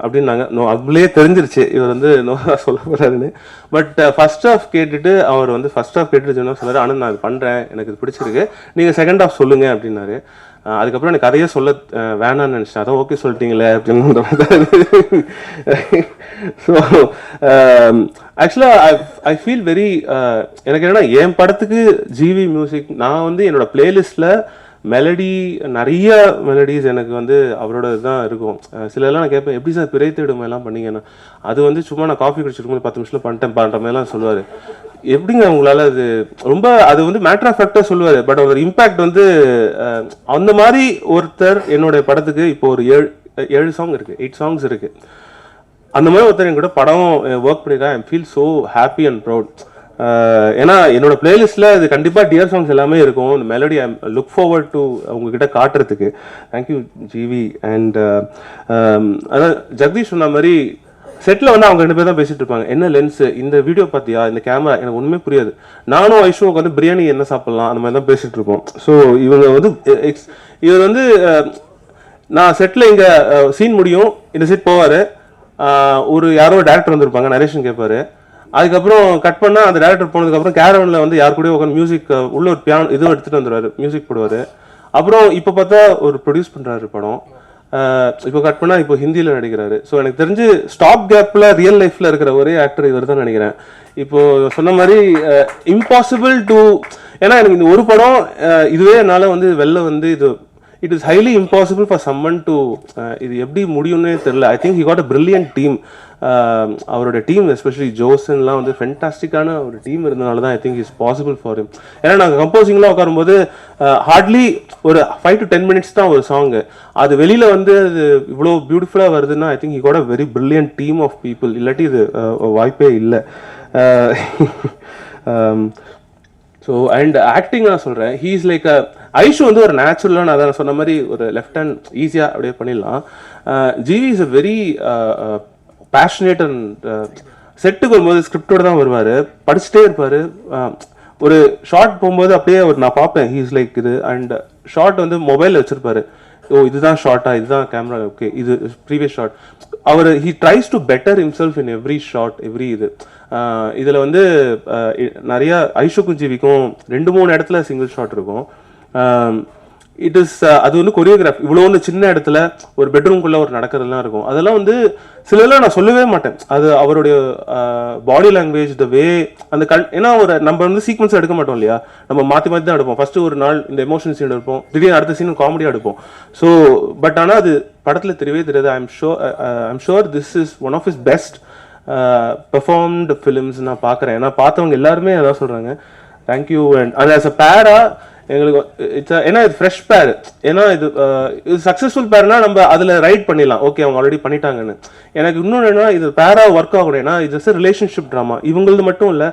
அப்படின்னாங்க. நோ அவங்களே தெரிஞ்சிருச்சு இவர் வந்து நோ சொல்ல போறாருன்னு. பட் ஃபர்ஸ்ட் ஹாஃப் கேட்டுட்டு அவர் வந்து ஃபர்ஸ்ட் ஹாஃப் கேட்டுட்டு சொன்னார், ஆனந்த் நான் இது பண்ணுறேன், எனக்கு இது பிடிச்சிருக்கு, நீங்கள் செகண்ட் ஹாஃப் சொல்லுங்க அப்படின்னாரு. அதுக்கப்புறம் எனக்கு கதையே சொல்ல வேணான்னு நினச்சேன். அதான் ஓகே சொல்லிட்டீங்களே அப்படின்னு. ஸோ ஆக்சுவலாக ஐ ஃபீல் வெரி எனக்கு என்னன்னா என் படத்துக்கு ஜிவி மியூசிக் நான் வந்து என்னோட பிளேலிஸ்டில் மெலடி நிறைய மெலடிஸ் எனக்கு வந்து அவரோட இதுதான் இருக்கும். சிலர்லாம் நான் கேட்பேன், எப்படி சார் பிறை தேடும் எல்லாம் பண்ணீங்கன்னா, அது வந்து சும்மா நான் காஃபி குடிச்சிருக்கும் 10 நிமிஷத்தில் பண்ணிட்டேன் பண்ணுற மாதிரிலாம் சொல்லுவார். எப்படிங்க உங்களால் அது ரொம்ப அது வந்து மேட்டர் ஆஃப் ஃபேக்டாக சொல்லுவார். பட் அவர் இம்பேக்ட் வந்து அந்த மாதிரி ஒருத்தர் என்னுடைய படத்துக்கு இப்போ ஒரு 7 சாங் இருக்குது, 8 சாங்ஸ் இருக்குது. அந்த மாதிரி ஒருத்தர் என் கூட படம் ஒர்க் பண்ணியிருக்கேன். I feel so happy and proud. ஏன்னா என்னோட பிளேலிஸ்ட்ல இது கண்டிப்பாக டியர் சாங்ஸ் எல்லாமே இருக்கும். இந்த melody I look forward to உங்ககிட்ட காட்டுறதுக்கு. Thank you GV. அண்ட் அதான் ஜெகதீஷ் சொன்ன மாதிரி செட்டில் வந்து அவங்க 2 பேர் தான் பேசிட்டு இருப்பாங்க. என்ன லென்ஸ், இந்த வீடியோ பார்த்தியா, இந்த கேமரா, எனக்கு ஒன்றுமே புரியாது. நானும் ஐஷுவுக்கு வந்து பிரியாணி என்ன சாப்பிட்லாம் அந்த மாதிரி தான் பேசிட்டு இருப்போம். ஸோ இவங்க வந்து இவர் வந்து நான் செட்டில் இங்கே சீன் முடியும், இந்த சீட் போவார், ஒரு யாரோ டேரக்டர் வந்திருப்பாங்க, நரேஷன் கேட்பாரு. அதுக்கப்புறம் கட் பண்ணால் அந்த டேரக்டர் போனதுக்கப்புறம் கேரவனில் வந்து யார் கூட உட்காந்து மியூசிக் உள்ள ஒரு பியானோ இதுவும் எடுத்துகிட்டு வந்துடுவார், மியூசிக் போடுவார். அப்புறம் இப்போ பார்த்தா ஒரு ப்ரொடியூஸ் பண்ணுறாரு படம். இப்போ கட் பண்ணால் இப்போ ஹிந்தியில் நடிக்கிறாரு. ஸோ எனக்கு தெரிஞ்சு ஸ்டாப் கேப்பில் ரியல் லைஃப்பில் இருக்கிற ஒரே ஆக்டர் இவர் தான் நினைக்கிறேன். இப்போது சொன்ன மாதிரி இம்பாசிபிள் டு, ஏன்னா எனக்கு இந்த ஒரு படம் இதுவே என்னால் வந்து வெளில வந்து இது it is highly impossible for summon to இது எப்படி முடியும்னே தெரியல. ஐ think he got a brilliant team. அவரோட டீம் எஸ்பெஷலி ஜோசன்லாம் வந்து ஃபென்டாஸ்டிக்கான ஒரு டீம் இருந்தனால தான் I think is possible for him. ஏன்னா நாங்கள் கம்போசிங்லாம் உட்காரும்போது ஹார்ட்லி ஒரு 5 to 10 minutes தான் ஒரு சாங்கு. அது வெளியில் வந்து அது இவ்வளோ பியூட்டிஃபுல்லாக வருதுன்னா I think he got a very brilliant team of people. இல்லாட்டி இது வாய்ப்பே இல்லை. ஸோ அண்ட் ஆக்டிங் நான் சொல்கிறேன், ஹீ இஸ் லைக் ஐஷு வந்து ஒரு நேச்சுரலாக நான் அதான் சொன்ன மாதிரி ஒரு லெஃப்ட் ஹேண்ட் ஈஸியாக அப்படியே பண்ணிடலாம். GV is a very passionate and செட்டுக்கு வரும்போது ஸ்கிரிப்டோடு தான் வருவார், படிச்சுட்டே இருப்பார். ஒரு ஷார்ட் போகும்போது அப்படியே நான் பார்ப்பேன் ஹீ இஸ் லைக் இது. அண்ட் ஷார்ட் வந்து மொபைலில் வச்சுருப்பாரு, ஓ இதுதான் ஷார்ட்டா, இதுதான் கேமரா, ஓகே இது ப்ரீவியஸ் ஷார்ட். அவர் he tries to better himself in every shot every இது. இதில் வந்து நிறையா ஐஷுக்கும் ஜிவிக்கும் 2-3 இடத்துல சிங்கிள் ஷாட் இருக்கும். இட் இஸ் அது வந்து கொரியோகிராஃப் இவ்வளோ ஒன்று சின்ன இடத்துல ஒரு பெட்ரூம்குள்ளே ஒரு நடக்கிறதுலாம் இருக்கும். அதெல்லாம் வந்து சிலதெல்லாம் நான் சொல்லவே மாட்டேன். அது அவருடைய பாடி லாங்குவேஜ், த வே, அந்த ஏன்னா நம்ம வந்து சீக்வன்ஸ் எடுக்க மாட்டோம் இல்லையா, நம்ம மாற்றி மாற்றி தான் எடுப்போம். ஃபர்ஸ்ட் ஒரு நாள் இந்த எமோஷன் சீன் எடுப்போம், திடீர்னு அடுத்த சீன் காமெடியாக எடுப்போம். ஸோ பட் ஆனால் அது படத்தில் தெரியவே தெரியாது. I'm sure this is one of his best performed films நான் பார்க்குறேன். ஏன்னா பார்த்தவங்க எல்லாருமே அதான் சொல்கிறாங்க. தேங்க்யூ. அண்ட் ஆஸ் அ பேரா எங்களுக்கு ஏன்னா இது ஃப்ரெஷ் பேர், ஏன்னா இது சக்ஸஸ்ஃபுல் பேர்னா நம்ம அதில் ரைட் பண்ணிடலாம், ஓகே அவங்க ஆல்ரெடி பண்ணிட்டாங்கன்னு. எனக்கு இன்னொன்று என்ன, இது பேரா ஒர்க் ஆகணும். ஏன்னா இது ரிலேஷன்ஷிப் ட்ராமா, இவங்களது மட்டும் இல்லை,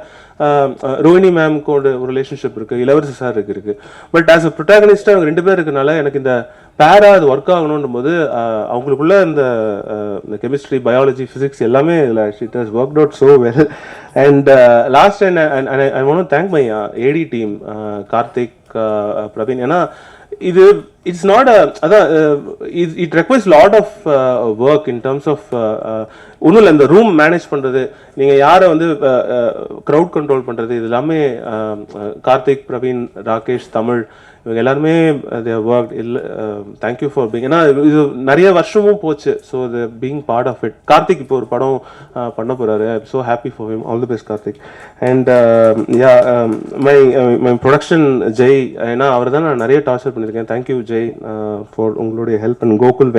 ரோஹிணி மேம்கோட ஒரு ரிலேஷன்ஷிப் இருக்குது, இளவரசி சார் இருக்கு. பட் ஆஸ் அ ப்ரொட்டாகனிஸ்டாக அவங்க 2 பேர் இருக்கனால எனக்கு இந்த பேரா அது ஒர்க் ஆகணும் போது அவங்களுக்குள்ள இந்த கெமிஸ்ட்ரி, பயாலஜி, ஃபிசிக்ஸ் எல்லாமே it has worked out so well. And last I want to thank my AD team, Karthik, Praveen. ஏன்னா இது இட்ஸ் நாட் அதான் it requires lot of work in terms of ஒன்றும் இல்லை, இந்த ரூம் மேனேஜ் பண்ணுறது, நீங்கள் யாரை வந்து க்ரௌட் கண்ட்ரோல் பண்ணுறது, இது எல்லாமே கார்த்திக், பிரவீன், ராகேஷ், தமிழ் இவங்க எல்லாருமே ஒர்க் இல்லை. Thank you for being. ஏன்னா இது நிறைய வருஷமும் போச்சு. ஸோ இது being part of it. Karthik இப்போ ஒரு படம் பண்ண போகிறாரு. I am so happy for him. All the best Karthik. And yeah my production Jai, ஏன்னா அவர் தான் நான் நிறைய டார்ச்சர் பண்ணியிருக்கேன். தேங்க்யூ ஜெய் ஃபார் உங்களுடைய help. And Gokul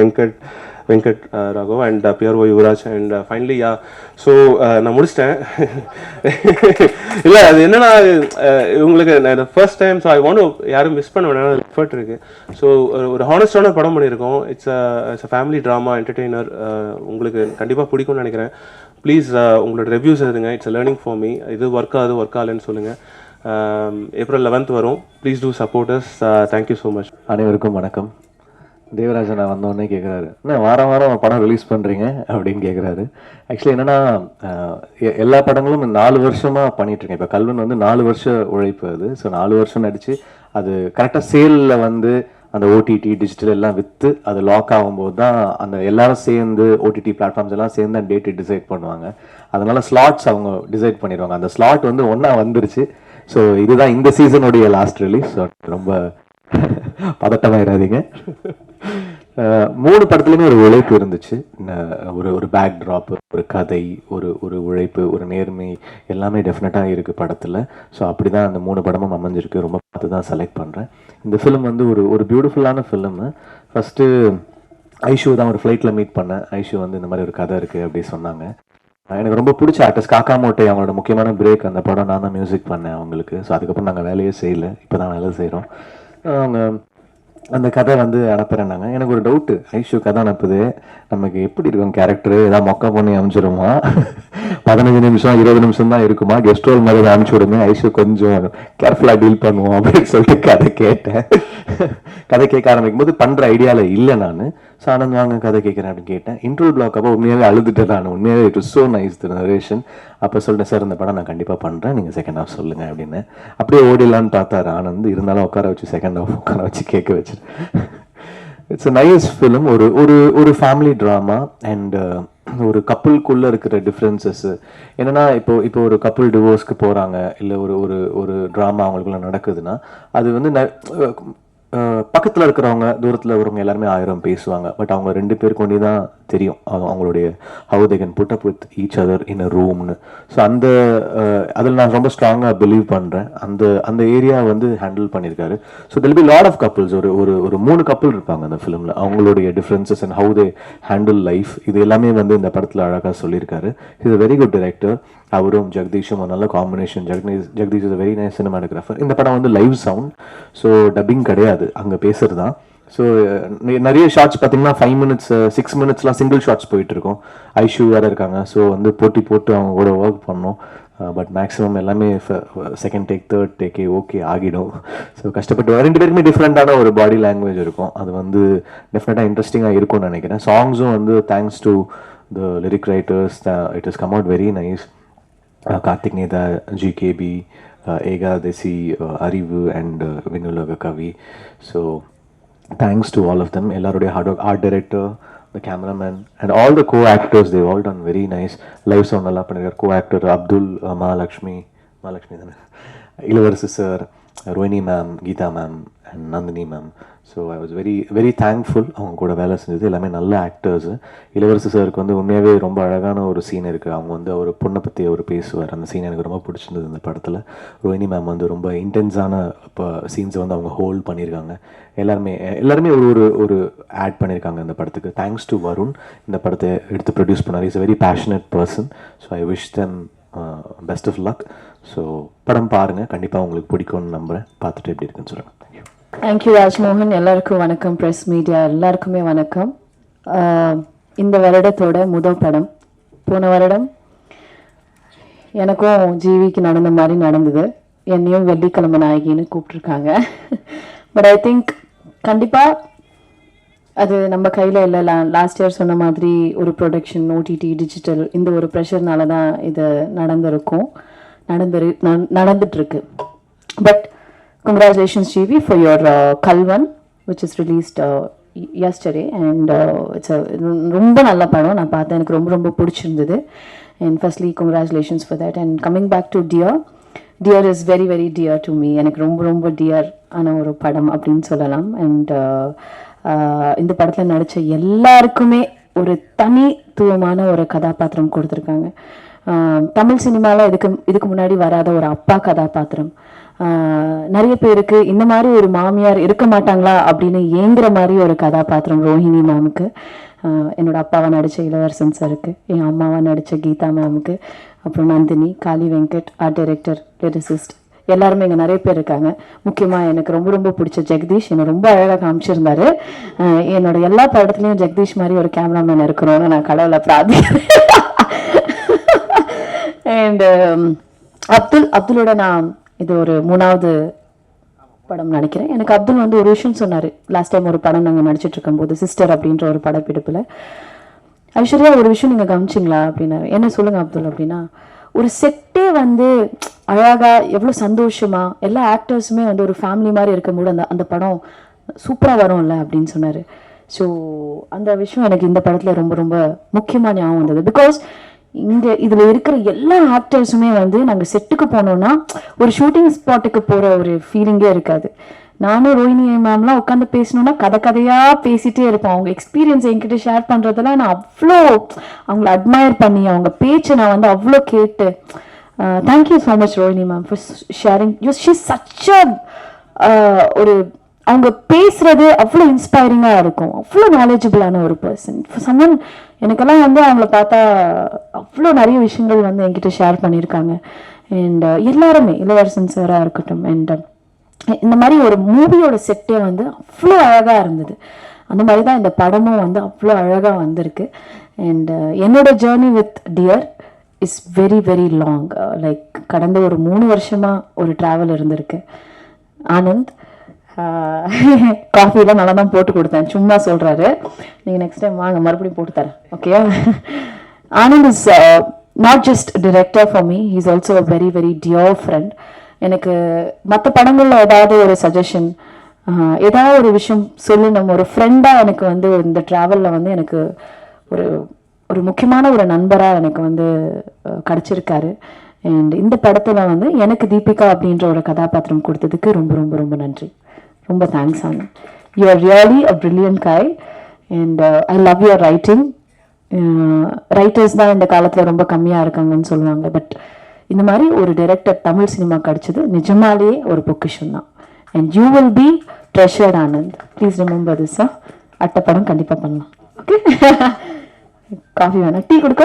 Venkat Raghav and பியர் Yuvaraj. And finally yeah, so நான் முடிச்சிட்டேன். இல்லை அது என்னன்னா உங்களுக்கு first time, so I want யாரும் மிஸ் பண்ண வேணாம், எஃபர்ட் இருக்குது. ஸோ ஒரு ஹானஸ்டான படம் பண்ணியிருக்கோம். It's a family drama, entertainer. உங்களுக்கு கண்டிப்பாக பிடிக்கும்னு நினைக்கிறேன். ப்ளீஸ் உங்களோட ரிவ்யூஸ் எழுதுங்க. It's learning for me. இது ஒர்க் ஆகலைன்னு சொல்லுங்கள். April 11th வரும். Please do support us. Thank you so much. அனைவருக்கும் வணக்கம். தேவராஜன் நான் வந்தோடனே கேட்குறாரு, என்ன வாரம் வாரம் படம் ரிலீஸ் பண்ணுறீங்க அப்படின்னு கேட்குறாரு. ஆக்சுவலி என்னென்னா எல்லா படங்களும் 4 வருஷமாக பண்ணிகிட்ருக்கேன். இப்போ கல்வன் வந்து 4 வருஷ உழைப்பு அது. ஸோ 4 வருஷம் நடித்து அது கரெக்டாக சேலில் வந்து அந்த ஓடிடி டிஜிட்டல் எல்லாம் விற்று அது லாக் ஆகும்போது தான் அந்த எல்லாரும் சேர்ந்து ஓடிடி பிளாட்ஃபார்ம்ஸ் எல்லாம் சேர்ந்து அந்த டேட்டு டிசைட் பண்ணுவாங்க. அதனால ஸ்லாட்ஸ் அவங்க டிசைட் பண்ணிடுவாங்க. அந்த ஸ்லாட் வந்து ஒன்றா வந்துருச்சு. ஸோ இதுதான் இந்த சீசனுடைய லாஸ்ட் ரிலீஸ். ஸோ ரொம்ப பதட்டமாயிடாதீங்க. 3 படத்துலையுமே ஒரு உழைப்பு இருந்துச்சு. ஒரு பேக் ட்ராப், ஒரு கதை, ஒரு உழைப்பு, ஒரு நேர்மை எல்லாமே டெஃபினட்டாக இருக்குது படத்தில். ஸோ அப்படி தான் அந்த 3 படமும் அமைஞ்சிருக்கு. ரொம்ப பார்த்து தான் செலக்ட் பண்ணுறேன். இந்த ஃபிலிம் வந்து ஒரு பியூட்டிஃபுல்லான ஃபிலிமு. ஃபஸ்ட்டு ஐஷு தான் ஒரு ஃப்ளைட்டில் மீட் பண்ணேன். ஐஷு வந்து இந்த மாதிரி ஒரு கதை இருக்குது அப்படி சொன்னாங்க. எனக்கு ரொம்ப பிடிச்ச ஆர்டிஸ்ட் காக்கா மோட்டை, அவங்களோட முக்கியமான பிரேக் அந்த படம் நான் தான் மியூசிக் பண்ணேன் அவங்களுக்கு. ஸோ அதுக்கப்புறம் நாங்கள் வேலையே செய்யலை, இப்போ தான் வேலை செய்கிறோம். அவங்க அந்த கதை வந்து அனுப்புகிறேன்னாங்க. எனக்கு ஒரு டவுட்டு, ஐஷு கதை அனுப்புது, நமக்கு எப்படி இருக்கும் கேரக்டரு, ஏதாவது மொக்க பண்ணி அனுப்பிச்சிடுமா, 15 நிமிஷம் 20 நிமிஷம் தான் இருக்குமா, கெஸ்ட் ரோல் மாதிரி அனுப்பிச்சி விடுமே, ஐஷு கொஞ்சம் கேர்ஃபுல்லாக டீல் பண்ணுவோம் அப்படின்னு சொல்லிட்டு கதை கேட்டேன். கதை கேட்க ஆரம்பிக்கும் போது பண்ணுற ஐடியாவில் இல்லை நான். ஸோ ஆனந்த் வாங்க கதை கேட்குறேன் அப்படின்னு கேட்டேன். இன்ட்ரோல் பிளாக் அப்போ உண்மையாகவே அழுதுட்டேன் நான். உண்மையாகவே it was so nice the narration. அப்போ சொல்லிட்டேன், சார் இந்த படம் நான் கண்டிப்பாக பண்ணுறேன், நீங்கள் செகண்ட் ஹாஃப் சொல்லுங்கள் அப்படின்னு. அப்படியே ஓடிடலான்னு பார்த்தாரு ஆனந்த். இருந்தாலும் உட்கார வச்சு செகண்ட் ஹாஃப் உட்கார வச்சு கேட்க வச்சு. It's a nice film. ஒரு ஃபேமிலி ட்ராமா அண்ட் ஒரு கப்புள்குள்ளே இருக்கிற டிஃப்ரென்சஸ் என்னென்னா, இப்போ ஒரு கப்புள் டிவோர்ஸ்க்கு போகிறாங்க, இல்லை ஒரு ட்ராமா அவங்களுக்குள்ள நடக்குதுன்னா அது வந்து பக்கத்தில் இருக்கிறவங்க தூரத்தில் இருக்கிறவங்க எல்லாருமே 1000 பேசுவாங்க. பட் அவங்க 2 பேருக்கு ஒன்றே தான் தெரியும் அவங்களுடைய how they can put up with each other in a ரூம்னு. ஸோ அதில் நான் ரொம்ப ஸ்ட்ராங்காக பிலீவ் பண்ணுறேன். அந்த ஏரியா வந்து ஹேண்டில் பண்ணியிருக்காரு. So there'll be lot of couples. ஒரு 3 கப்புள் இருப்பாங்க அந்த ஃபிலிமில். அவங்களுடைய differences and how they handle life, இது எல்லாமே வந்து இந்த படத்தில் அழகாக சொல்லியிருக்காரு. Is a very good director. அவரும் ஜெகதீஷும் ஒரு நல்ல combination. Jagadish is a very nice cinematographer. இந்த படம் வந்து லைவ் சவுண்ட், ஸோ டப்பிங் கிடையாது, அங்கே பேசுறது தான். ஸோ நிறைய ஷார்ட்ஸ் பார்த்தீங்கன்னா 5 மினிட்ஸ் 6 மினிட்ஸ்லாம் சிங்கிள் ஷார்ட்ஸ் போயிட்டு இருக்கும். ஐஷு வேறு இருக்காங்க. ஸோ வந்து போட்டு அவங்க கூட ஒர்க் பண்ணோம். பட் மேக்ஸிமம் எல்லாமே செகண்ட் டேக் தேர்ட் டேக்கே ஓகே ஆகிடும். ஸோ கஷ்டப்பட்டு 2 பேருக்குமே டிஃப்ரெண்ட்டான ஒரு பாடி லாங்குவேஜ் இருக்கும். அது வந்து டெஃபினட்டாக இன்ட்ரெஸ்டிங்காக இருக்கும்னு நினைக்கிறேன். சாங்ஸும் வந்து thanks to the lyric writers it is come out very nice. Karthik Neda, GKB, Egadesi, Arivu and Vinulaga Kavi. So thanks to all of them. Ellarude hard work, art director, the cameraman and all the co-actors, they've all done very nice. Live sound alla pannirukar co-actor Abdul, Mahalakshmi Ilavarasi sir, Rohini ma'am, Geeta ma'am and Nandini ma'am. So I was very very thankful அவங்க கூட வேலை செஞ்சது. எல்லாமே நல்ல actors. இளவரசி சாருக்கு வந்து உண்மையாகவே ரொம்ப அழகான ஒரு சீன் இருக்குது. அவங்க வந்து அவர் பொண்ணை பற்றி அவர் பேசுவார். அந்த சீன் எனக்கு ரொம்ப பிடிச்சிருந்தது இந்த படத்தில். ரோஹினி மேம் வந்து ரொம்ப இன்டென்ஸான இப்போ சீன்ஸை வந்து அவங்க ஹோல்ட் பண்ணியிருக்காங்க. எல்லாருமே ஒரு ஒரு ஆட் பண்ணியிருக்காங்க இந்த படத்துக்கு. தேங்க்ஸ் டு வருண் இந்த படத்தை எடுத்து ப்ரொடியூஸ் பண்ணார். Is a very passionate person. So I wish them best of luck. So படம் பாருங்கள், கண்டிப்பாக உங்களுக்கு பிடிக்கும்னு நம்புகிறேன். பார்த்துட்டு எப்படி இருக்குன்னு சொல்லுங்கள். தேங்க்யூ. தேங்க்யூ ராஜ்மோகன். எல்லாருக்கும் வணக்கம். ப்ரெஸ் மீடியா எல்லாருக்குமே வணக்கம். இந்த வருடத்தோட முதல் படம். போன வருடம் எனக்கும் ஜிவிக்கு நடந்த மாதிரி நடந்தது. என்னையும் வெள்ளிக்கிழமை நாயகின்னு கூப்பிட்ருக்காங்க. பட் ஐ திங்க் கண்டிப்பாக அது நம்ம கையில் இல்லை. லாஸ்ட் இயர் சொன்ன மாதிரி ஒரு ப்ரொடக்ஷன், ஓடிடி, டிஜிட்டல், இந்த ஒரு ப்ரெஷர்னால தான் இது நடந்துட்டுருக்கு. But congratulations GV for your Kalvan which is released yesterday and it's a ரொம்ப நல்ல படம். நான் பார்த்தேன், எனக்கு ரொம்ப ரொம்ப பிடிச்சிருந்தது. and firstly congratulations for that. and coming back to Dear is very very dear to me. எனக்கு ரொம்ப ரொம்ப dear ஆன ஒரு படம் அப்படின்னு சொல்லலாம். and இந்த படத்தில் நடித்த எல்லாருக்குமே ஒரு தனித்துவமான ஒரு கதாபாத்திரம் கொடுத்துருக்காங்க. தமிழ் சினிமாவில் இதுக்கு முன்னாடி வராத ஒரு அப்பா கதாபாத்திரம். நிறைய பேருக்கு இந்த மாதிரி ஒரு மாமியார் இருக்க மாட்டாங்களா அப்படின்னு ஏங்குற மாதிரி ஒரு கதாபாத்திரம் ரோஹிணி மேமுக்கு. என்னோட அப்பாவை நடித்த இளவரசன் சாருக்கு, என் அம்மாவை நடித்த கீதா மேமுக்கு, அப்புறம் நந்தினி, காளி வெங்கட், ஆர்ட் டைரக்டர், லிரிசிஸ்ட், எல்லாருமே இங்கே நிறைய பேர் இருக்காங்க. முக்கியமாக எனக்கு ரொம்ப ரொம்ப பிடிச்ச ஜெகதீஷ் என்னை ரொம்ப அழகாக காமிச்சிருந்தாரு. என்னோட எல்லா படத்துலையும் ஜெகதீஷ் மாதிரி ஒரு கேமராமேன் இருக்கிறோன்னு நான் கடவுளை பிரார்த்திக்கிறேன். அண்ட் அப்துலோட நான் இது ஒரு 3வது படம் நினைக்கிறேன். எனக்கு அப்துல் வந்து ஒரு விஷயம் சொன்னார். லாஸ்ட் டைம் ஒரு படம் நாங்கள் நடிச்சிட்டு இருக்கும்போது சிஸ்டர் அப்படின்ற ஒரு படப்பிடிப்பில், ஐஸ்வர்யா ஒரு விஷயம் நீங்கள் கவனிச்சிங்களா அப்படின்னாரு. என்ன சொல்லுங்கள் அப்துல் அப்படின்னா, ஒரு செட்டே வந்து அழகாக எவ்வளோ சந்தோஷமாக எல்லா ஆக்டர்ஸுமே வந்து ஒரு ஃபேமிலி மாதிரி இருக்கும்போது அந்த படம் சூப்பராக வரும்ல அப்படின்னு சொன்னார். ஸோ அந்த விஷயம் எனக்கு இந்த படத்தில் ரொம்ப ரொம்ப முக்கியமாக ஞாபகம் வந்தது. பிகாஸ் இதில் இருக்கிற எல்லா ஆக்டர்ஸுமே வந்து நாங்கள் செட்டுக்கு போனோம்னா ஒரு ஷூட்டிங் ஸ்பாட்டுக்கு போகிற ஒரு ஃபீலிங்கே இருக்காது. நானும் ரோஹிணி மேம்லாம் உட்காந்து பேசணுன்னா கதையாக பேசிகிட்டே இருப்போம். அவங்க எக்ஸ்பீரியன்ஸ் என்கிட்ட ஷேர் பண்ணுறதெல்லாம் நான் அவ்வளோ அவங்கள அட்மையர் பண்ணி அவங்க பேச்சை நான் வந்து அவ்வளோ கேட்டு. Thank you so much Rohini ma'am for sharing. She's such ஒரு அவங்க பேசுறது அவ்வளோ இன்ஸ்பைரிங்காக இருக்கும். அவ்வளோ நாலேஜபிளான ஒரு பர்சன். சம்மன் எனக்கெல்லாம் வந்து அவங்கள பார்த்தா அவ்வளோ நிறைய விஷயங்கள் வந்து என்கிட்ட ஷேர் பண்ணியிருக்காங்க. அண்ட் எல்லாருமே, இளவரசன் சாராக இருக்கட்டும், அண்ட் இந்த மாதிரி ஒரு மூவியோட செட்டே வந்து அவ்வளோ அழகாக இருந்தது. அந்த மாதிரி தான் இந்த படமும் வந்து அவ்வளோ அழகாக வந்திருக்கு. அண்ட் என்னோட journey with dear is very very long. Like கடந்த ஒரு 3 வருஷமாக ஒரு ட்ராவல் இருந்திருக்கு. ஆனந்த் காஃபிலாம் நல்லா தான் போட்டு கொடுத்தேன், சும்மா சொல்கிறாரு. நீங்கள் நெக்ஸ்ட் டைம் வாங்க, மறுபடியும் போட்டு தரேன், okay? Anand is not just director for me, he is also a very very dear friend. எனக்கு மற்ற படங்களில் ஏதாவது ஒரு சஜஷன், ஏதாவது ஒரு விஷயம் சொல்லணும், ஒரு ஃப்ரெண்டாக எனக்கு வந்து இந்த ட்ராவலில் வந்து எனக்கு ஒரு முக்கியமான ஒரு நண்பராக எனக்கு வந்து கிடச்சிருக்காரு. அண்ட் இந்த படத்தில் வந்து எனக்கு தீபிகா அப்படின்ற ஒரு கதாபாத்திரம் கொடுத்ததுக்கு ரொம்ப ரொம்ப ரொம்ப நன்றி. ரொம்ப thanks Anand. You are really a brilliant guy and I love your writing. Writers தான் இந்த காலத்தில் ரொம்ப கம்மியாக இருக்காங்கன்னு சொல்லுவாங்க. பட் இந்த மாதிரி ஒரு டைரக்டர் தமிழ் சினிமா கிடைச்சது நிஜமாலேயே ஒரு பொக்கிஷன் தான். And you will be treasured Anand. Please remember this. அட்டை படம் கண்டிப்பாக பண்ணலாம், ஓகே? காஃபி வேணா, டீ கொடுக்க?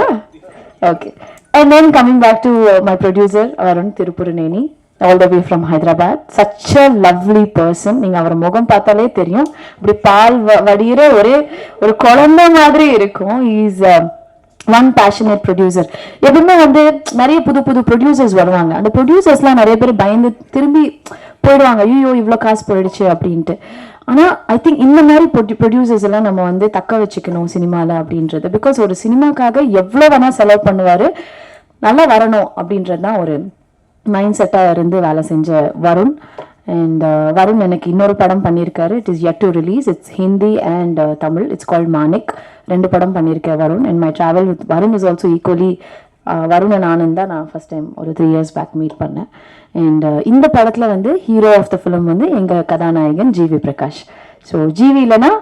Okay. And then coming back to my producer Varun Tirupuruneni, all the way from Hyderabad. Such a lovely person. நீங்க அவர் முகம் பார்த்தாலே தெரியும், இப்படி பால் வடிகிற ஒரு குழந்தை மாதிரி இருக்கும். He's one passionate producer. எப்பவுமே வந்து நிறைய புது ப்ரொடியூசர்ஸ் வருவாங்க. அந்த ப்ரொடியூசர்ஸ்லாம் நிறைய பேர் பயந்து திரும்பி போயிடுவாங்க, ஐயோ இவ்வளோ காசு போயிடுச்சு அப்படின்ட்டு. ஆனால் ஐ திங்க் இந்த மாதிரி ப்ரொடியூசர்ஸ் எல்லாம் நம்ம வந்து தக்க வச்சுக்கணும் சினிமாவில் அப்படின்றது. பிகாஸ் ஒரு சினிமாக்காக எவ்வளோ வேணால் செலவு பண்ணுவார், நல்லா வரணும் அப்படின்றது தான் ஒரு மைண்ட் செட்டாக இருந்து வேலை செஞ்ச வருண். அண்ட் வருண் எனக்கு இன்னொரு படம் பண்ணியிருக்காரு. It is yet to release. It's Hindi and Tamil. It's called Manik. 2 படம் பண்ணியிருக்கேன் Varun. And my travel with Varun is also equally. Varun and Anand தான் நான் ஃபர்ஸ்ட் டைம் ஒரு 3 years பேக் மீட் பண்ணேன். அண்ட் இந்த படத்தில் வந்து ஹீரோ ஆஃப் த ஃபிலிம் வந்து எங்கள் கதாநாயகன் ஜிவி பிரகாஷ். ஸோ ஜிவி இல்லைனா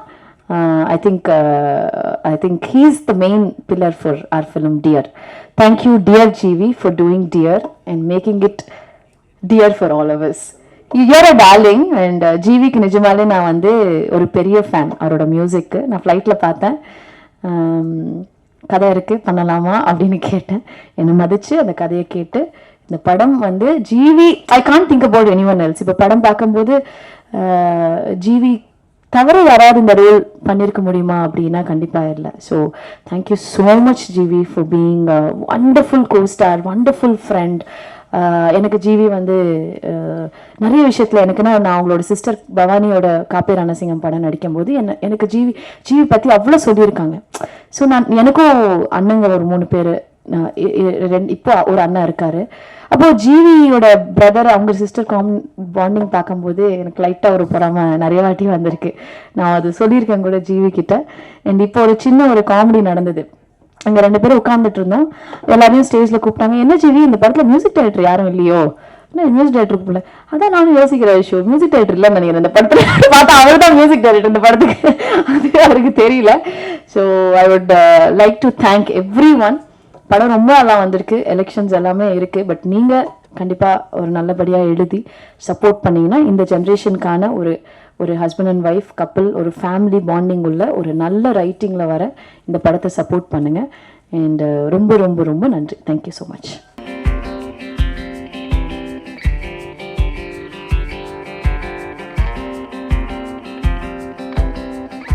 I think he's the main pillar for our film Dear. Thank you, dear GV, for doing Dear and making it dear for all of us. You're a darling, and ஜிவிக்கு நிஜமாலே நான் வந்து ஒரு பெரிய fan. அவரோட மியூசிக்கு நான் ஃப்ளைட்டில் பார்த்தேன், கதை இருக்குது பண்ணலாமா அப்படின்னு கேட்டேன். என்னை மதித்து அந்த கதையை கேட்டு இந்த படம் வந்து GV, I can't think about anyone else. இப்போ படம் பார்க்கும்போது ஜிவி தவிர யாராவது இந்த ரோல் பண்ணியிருக்க முடியுமா அப்படின்னா கண்டிப்பாக இல்லை. So thank you so much GV for being wonderful costar, wonderful friend. எனக்கு ஜிவி வந்து நிறைய விஷயத்தில் எனக்குன்னா, நான் அவங்களோட சிஸ்டர் பவானியோட காப்பே ரணசிங்கம் படம் நடிக்கும்போது எனக்கு ஜிவி பற்றி அவ்வளோ சொல்லியிருக்காங்க. ஸோ எனக்கும் அண்ணங்க ஒரு 3 பேர், இப்போ ஒரு அண்ணா இருக்காரு. அப்போது ஜிவியோட பிரதர் அவங்க சிஸ்டர் பாண்டிங் பார்க்கும்போது எனக்கு லைட்டாக ஒரு பொறாம நிறைய வாட்டி வந்திருக்கு. நான் அது சொல்லியிருக்கேன் கூட ஜிவி கிட்ட. அண்ட் இப்போ ஒரு சின்ன ஒரு காமெடி நடந்தது. அங்கே 2 பேரும் உட்காந்துட்டு இருந்தோம், எல்லாரையும் ஸ்டேஜில் கூப்பிட்டாங்க. என்ன ஜிவி இந்த படத்தில் மியூசிக் டைரக்டர் யாரும் இல்லையோ? மியூசிக் டைரக்டர் போல. அதான் நானும் யோசிக்கிற விஷயம், மியூசிக் டைரக்டர் இல்லைன்னு நினைக்கிறேன் இந்த படத்தில். பார்த்தா அவர் தான் மியூசிக் டைரக்டர் இந்த படத்துக்கு, அது அவருக்கு தெரியல. So I would like to thank every one. படம் ரொம்ப நல்லா வந்திருக்கு, எலெக்ஷன்ஸ் எல்லாமே இருக்குது. பட் நீங்கள் கண்டிப்பாக ஒரு நல்லபடியாக எழுதி சப்போர்ட் பண்ணிங்கன்னா இந்த ஜென்ரேஷனுக்கான ஒரு ஹஸ்பண்ட் அண்ட் ஒய்ஃப் கப்பிள், ஒரு ஃபேமிலி பாண்டிங் உள்ள ஒரு நல்ல ரைட்டிங்கில் வர இந்த படத்தை சப்போர்ட் பண்ணுங்கள். அண்ட் ரொம்ப ரொம்ப ரொம்ப நன்றி. Thank you so much.